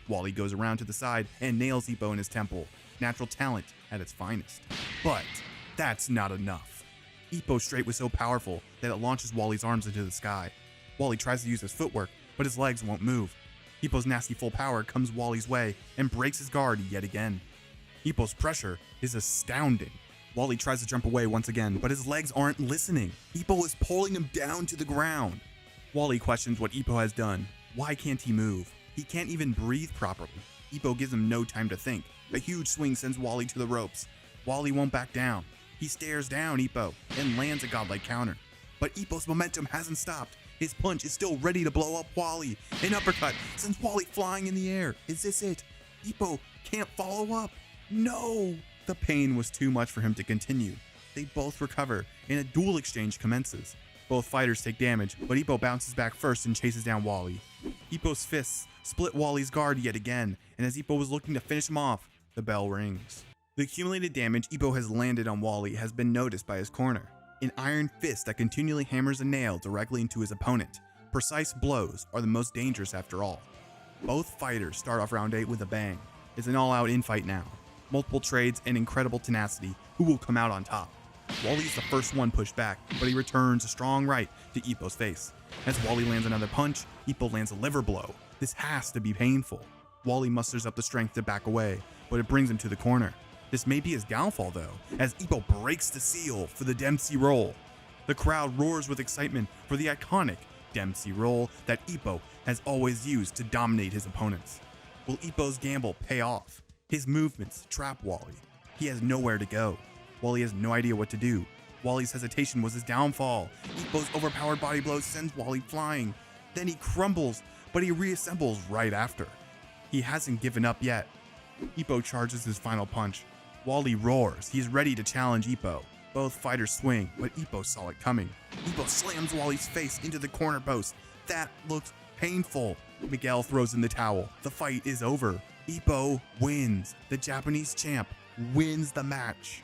Wally goes around to the side and nails Ippo in his temple. Natural talent at its finest. But that's not enough. Ippo's straight was so powerful that it launches Wally's arms into the sky. Wally tries to use his footwork, but his legs won't move. Ippo's nasty full power comes Wally's way and breaks his guard yet again. Ippo's pressure is astounding. Wally tries to jump away once again, but his legs aren't listening. Ippo is pulling him down to the ground. Wally questions what Ippo has done. Why can't he move? He can't even breathe properly. Ippo gives him no time to think. A huge swing sends Wally to the ropes. Wally won't back down. He stares down Ippo and lands a godlike counter. But Ippo's momentum hasn't stopped. His punch is still ready to blow up Wally. An uppercut sends Wally flying in the air. Is this it? Ippo can't follow up. No! The pain was too much for him to continue. They both recover, and a duel exchange commences. Both fighters take damage, but Ippo bounces back first and chases down Wally. Ippo's fists split Wally's guard yet again, and as Ippo was looking to finish him off, the bell rings. The accumulated damage Ippo has landed on Wally has been noticed by his corner. An iron fist that continually hammers a nail directly into his opponent. Precise blows are the most dangerous after all. Both fighters start off round 8 with a bang. It's an all-out infight now. Multiple trades and incredible tenacity. Who will come out on top? Wally's the first one pushed back, but he returns a strong right to Ippo's face. As Wally lands another punch, Ippo lands a liver blow. This has to be painful. Wally musters up the strength to back away, but it brings him to the corner. This may be his downfall though, as Ippo breaks the seal for the Dempsey roll. The crowd roars with excitement for the iconic Dempsey roll that Ippo has always used to dominate his opponents. Will Ippo's gamble pay off? His movements trap Wally. He has nowhere to go. Wally has no idea what to do. Wally's hesitation was his downfall. Ippo's overpowered body blow sends Wally flying. Then he crumbles, but he reassembles right after. He hasn't given up yet. Ippo charges his final punch. Wally roars. He's ready to challenge Ippo. Both fighters swing, but Ippo saw it coming. Ippo slams Wally's face into the corner post. That looks painful. Miguel throws in the towel. The fight is over. Ippo wins. The Japanese champ wins the match.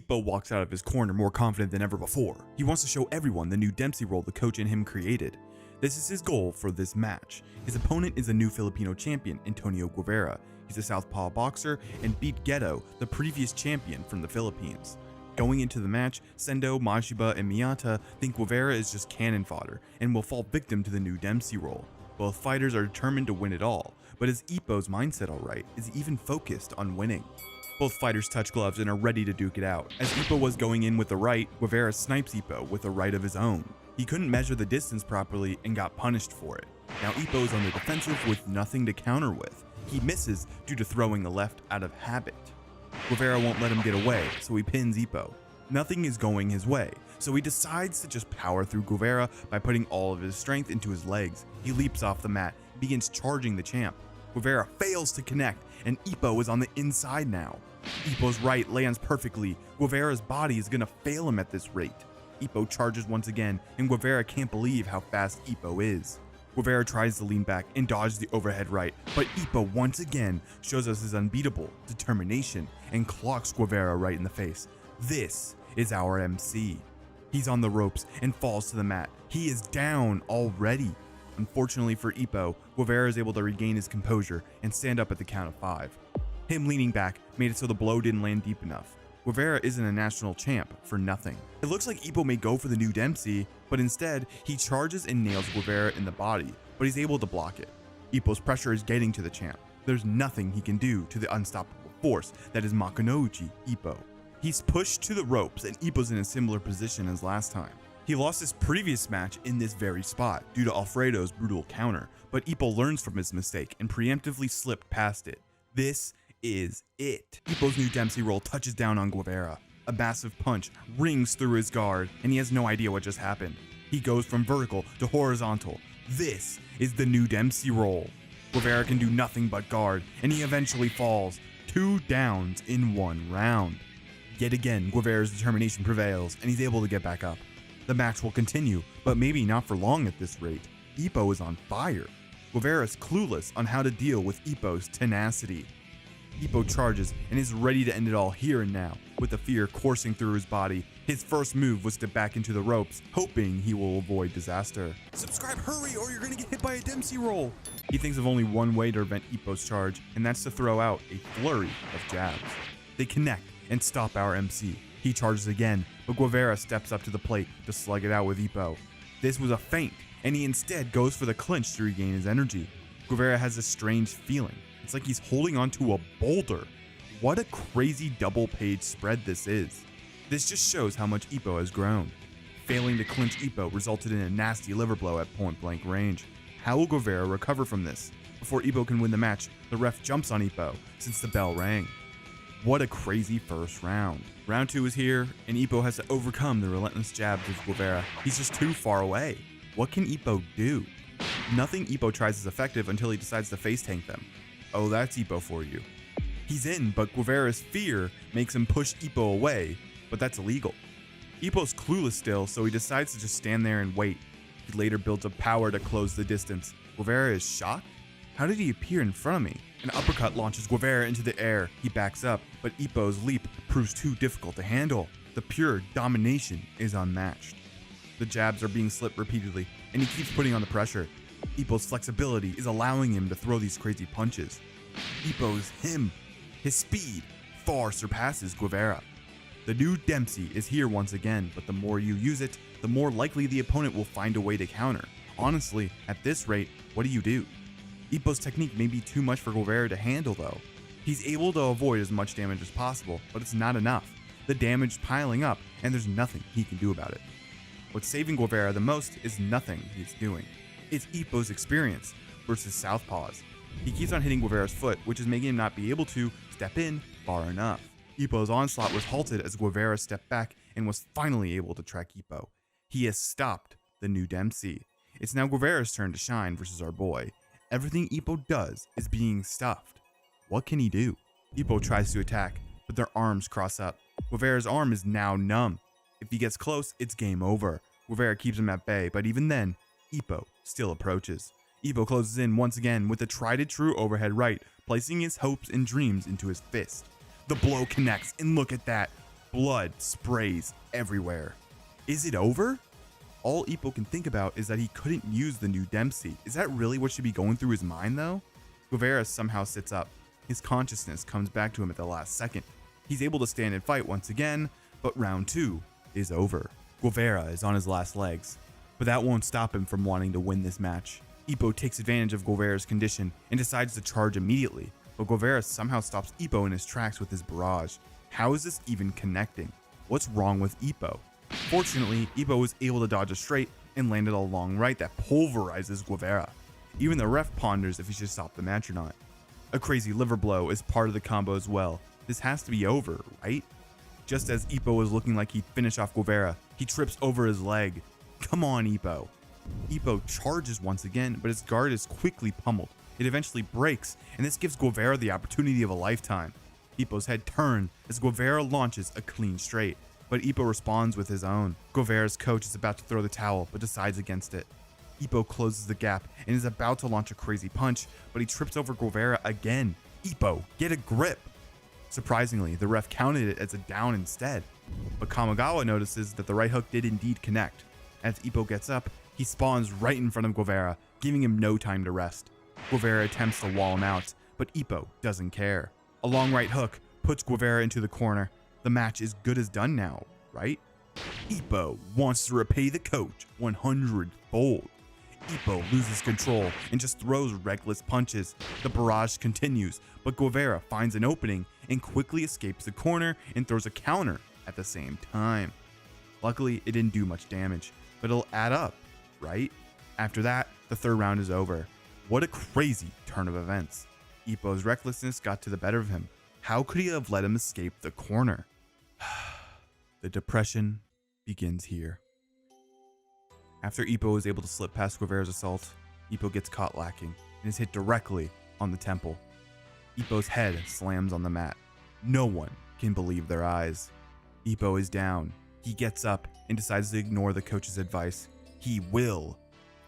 Ippo walks out of his corner more confident than ever before. He wants to show everyone the new Dempsey roll the coach and him created. This is his goal for this match. His opponent is a new Filipino champion, Antonio Guevara. He's a southpaw boxer and beat Ghetto, the previous champion from the Philippines. Going into the match, Sendo, Mashiba, and Miyata think Guevara is just cannon fodder and will fall victim to the new Dempsey roll. Both fighters are determined to win it all, but is Ippo's mindset alright? Is he even focused on winning? Both fighters touch gloves and are ready to duke it out. As Ippo was going in with the right, Guevara snipes Ippo with a right of his own. He couldn't measure the distance properly and got punished for it. Now Ippo is on the defensive with nothing to counter with. He misses due to throwing the left out of habit. Guevara won't let him get away, so he pins Ippo. Nothing is going his way, so he decides to just power through Guevara by putting all of his strength into his legs. He leaps off the mat and begins charging the champ. Guevara fails to connect, and Ippo is on the inside now. Ippo's right lands perfectly. Guevara's body is gonna fail him at this rate. Ippo charges once again, and Guevara can't believe how fast Ippo is. Guevara tries to lean back and dodge the overhead right, but Ippo once again shows us his unbeatable determination and clocks Guevara right in the face. This is our MC. He's on the ropes and falls to the mat. He is down already. Unfortunately for Ippo, Guevara is able to regain his composure and stand up at the count of 5. Him leaning back made it so the blow didn't land deep enough. Guevara isn't a national champ for nothing. It looks like Ippo may go for the new Dempsey, but instead, he charges and nails Guevara in the body, but he's able to block it. Ippo's pressure is getting to the champ. There's nothing he can do to the unstoppable force that is Makunouchi Ippo. He's pushed to the ropes and Ippo's in a similar position as last time. He lost his previous match in this very spot due to Alfredo's brutal counter, but Ippo learns from his mistake and preemptively slipped past it. This is it. Ippo's new Dempsey roll touches down on Guevara. A massive punch rings through his guard and he has no idea what just happened. He goes from vertical to horizontal. This is the new Dempsey roll. Guevara can do nothing but guard and he eventually falls. 2 downs in 1 round. Yet again, Guevara's determination prevails and he's able to get back up. The match will continue, but maybe not for long at this rate. Ippo is on fire. Guevara is clueless on how to deal with Ippo's tenacity. Ippo charges and is ready to end it all here and now. With the fear coursing through his body, his first move was to back into the ropes, hoping he will avoid disaster. Subscribe, hurry, or you're gonna get hit by a Dempsey roll. He thinks of only one way to prevent Ippo's charge, and that's to throw out a flurry of jabs. They connect and stop our MC. He charges again, but Guevara steps up to the plate to slug it out with Ippo. This was a feint, and he instead goes for the clinch to regain his energy. Guevara has a strange feeling. It's like he's holding onto a boulder. What a crazy double-page spread this is. This just shows how much Ippo has grown. Failing to clinch Ippo resulted in a nasty liver blow at point-blank range. How will Guevara recover from this? Before Ippo can win the match, the ref jumps on Ippo since the bell rang. What a crazy first round. Round 2 is here, and Ippo has to overcome the relentless jabs of Guevara. He's just too far away. What can Ippo do? Nothing Ippo tries is effective until he decides to face tank them. Oh, that's Ippo for you. He's in, but Guevara's fear makes him push Ippo away, but that's illegal. Ippo's clueless still, so he decides to just stand there and wait. He later builds up power to close the distance. Guevara is shocked? How did he appear in front of me? An uppercut launches Guevara into the air. He backs up, but Ippo's leap proves too difficult to handle. The pure domination is unmatched. The jabs are being slipped repeatedly, and he keeps putting on the pressure. Ippo's flexibility is allowing him to throw these crazy punches. Ippo's him. His speed far surpasses Guevara. The new Dempsey is here once again, but the more you use it, the more likely the opponent will find a way to counter. Honestly, at this rate, what do you do? Ippo's technique may be too much for Guevara to handle though. He's able to avoid as much damage as possible, but it's not enough. The damage is piling up, and there's nothing he can do about it. What's saving Guevara the most is nothing he's doing. It's Ippo's experience versus Southpaws. He keeps on hitting Guevara's foot, which is making him not be able to step in far enough. Ippo's onslaught was halted as Guevara stepped back and was finally able to track Ippo. He has stopped the new Dempsey. It's now Guevara's turn to shine versus our boy. Everything Ippo does is being stuffed. What can he do? Ippo tries to attack, but their arms cross up. Guevara's arm is now numb. If he gets close, it's game over. Guevara keeps him at bay, but even then, Ippo still approaches. Ippo closes in once again with a tried and true overhead right, placing his hopes and dreams into his fist. The blow connects, and look at that. Blood sprays everywhere. Is it over? All Ippo can think about is that he couldn't use the new Dempsey. Is that really what should be going through his mind though? Guevara somehow sits up. His consciousness comes back to him at the last second. He's able to stand and fight once again, but round 2 is over. Guevara is on his last legs, but that won't stop him from wanting to win this match. Ippo takes advantage of Guevara's condition and decides to charge immediately, but Guevara somehow stops Ippo in his tracks with his barrage. How is this even connecting? What's wrong with Ippo? Fortunately, Ippo was able to dodge a straight and landed a long right that pulverizes Guevara. Even the ref ponders if he should stop the match or not. A crazy liver blow is part of the combo as well. This has to be over, right? Just as Ippo was looking like he'd finish off Guevara, he trips over his leg. Come on, Ippo. Ippo charges once again, but his guard is quickly pummeled. It eventually breaks, and this gives Guevara the opportunity of a lifetime. Ippo's head turns as Guevara launches a clean straight, but Ippo responds with his own. Guevara's coach is about to throw the towel, but decides against it. Ippo closes the gap and is about to launch a crazy punch, but he trips over Guevara again. Ippo, get a grip! Surprisingly, the ref counted it as a down instead, but Kamigawa notices that the right hook did indeed connect. As Ippo gets up, he spawns right in front of Guevara, giving him no time to rest. Guevara attempts to wall him out, but Ippo doesn't care. A long right hook puts Guevara into the corner. The match is good as done now, right? Ippo wants to repay the coach 100-fold. Ippo loses control and just throws reckless punches. The barrage continues, but Guevara finds an opening and quickly escapes the corner and throws a counter at the same time. Luckily, it didn't do much damage, but it'll add up, right? After that, the third round is over. What a crazy turn of events. Ippo's recklessness got to the better of him. How could he have let him escape the corner? The depression begins here. After Ippo is able to slip past Guevara's assault, Ippo gets caught lacking and is hit directly on the temple. Ippo's head slams on the mat. No one can believe their eyes. Ippo is down. He gets up and decides to ignore the coach's advice. He will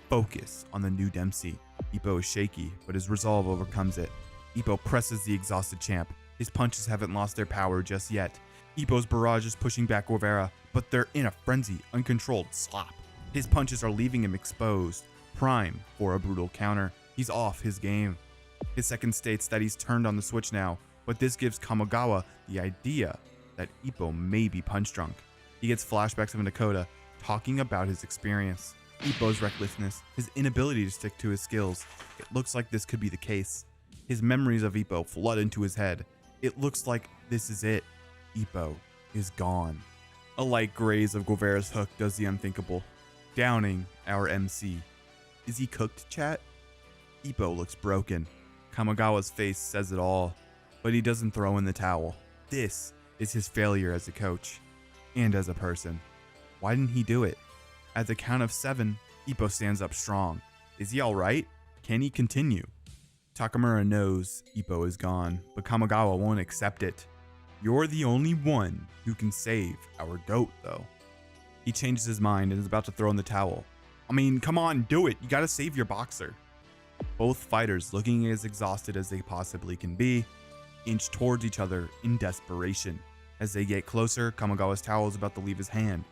focus on the new Dempsey. Ippo is shaky, but his resolve overcomes it. Ippo presses the exhausted champ. His punches haven't lost their power just yet. Ippo's barrage is pushing back Guevara, but they're in a frenzy, uncontrolled slop. His punches are leaving him exposed, prime for a brutal counter. He's off his game. His second states that he's turned on the switch now, but this gives Kamigawa the idea that Ippo may be punch drunk. He gets flashbacks of Nakota talking about his experience. Ippo's recklessness, his inability to stick to his skills. It looks like this could be the case. His memories of Ippo flood into his head. It looks like this is it. Ippo is gone. A light graze of Guevara's hook does the unthinkable, downing our MC. Is he cooked, chat? Ippo looks broken. Kamigawa's face says it all, but he doesn't throw in the towel. This is his failure as a coach and as a person. Why didn't he do it? At the count of 7, Ippo stands up strong. Is he alright? Can he continue? Takamura knows Ippo is gone, but Kamigawa won't accept it. You're the only one who can save our GOAT, though. He changes his mind and is about to throw in the towel. I mean, come on, do it. You gotta save your boxer. Both fighters, looking as exhausted as they possibly can be, inch towards each other in desperation. As they get closer, Kamigawa's towel is about to leave his hand,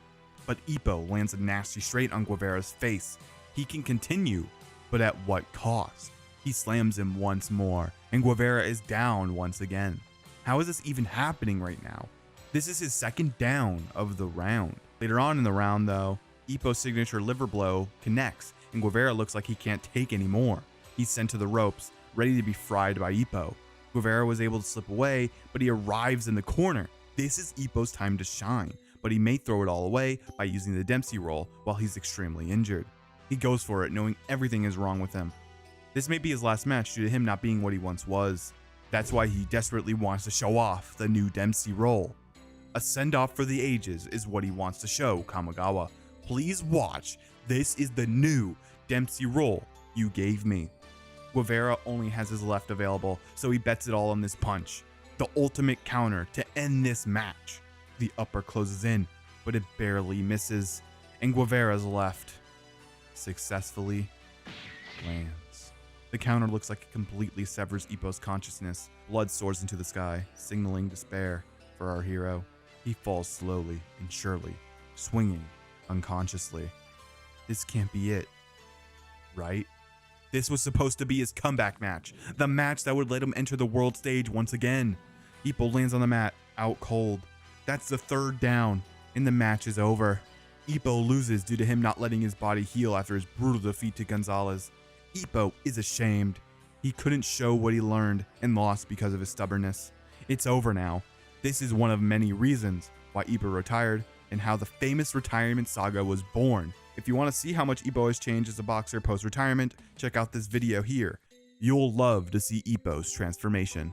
but Ippo lands a nasty straight on Guevara's face. He can continue, but at what cost? He slams him once more, and Guevara is down once again. How is this even happening right now? This is his second down of the round. Later on in the round though, Ippo's signature liver blow connects, and Guevara looks like he can't take any more. He's sent to the ropes, ready to be fried by Ippo. Guevara was able to slip away, but he arrives in the corner. This is Ippo's time to shine, but he may throw it all away by using the Dempsey roll while he's extremely injured. He goes for it, knowing everything is wrong with him. This may be his last match due to him not being what he once was. That's why he desperately wants to show off the new Dempsey roll. A send-off for the ages is what he wants to show Kamigawa. Please watch. This is the new Dempsey roll you gave me. Guevara only has his left available, so he bets it all on this punch. The ultimate counter to end this match. The upper closes in, but it barely misses, and Guevara's left successfully lands. The counter looks like it completely severs Ippo's consciousness. Blood soars into the sky, signaling despair for our hero. He falls slowly and surely, swinging unconsciously. This can't be it, right? This was supposed to be his comeback match, the match that would let him enter the world stage once again. Ippo lands on the mat, out cold. That's the 3rd down, and the match is over. Ippo loses due to him not letting his body heal after his brutal defeat to Gonzales. Ippo is ashamed. He couldn't show what he learned and lost because of his stubbornness. It's over now. This is one of many reasons why Ippo retired and how the famous retirement saga was born. If you want to see how much Ippo has changed as a boxer post-retirement, check out this video here. You'll love to see Ippo's transformation.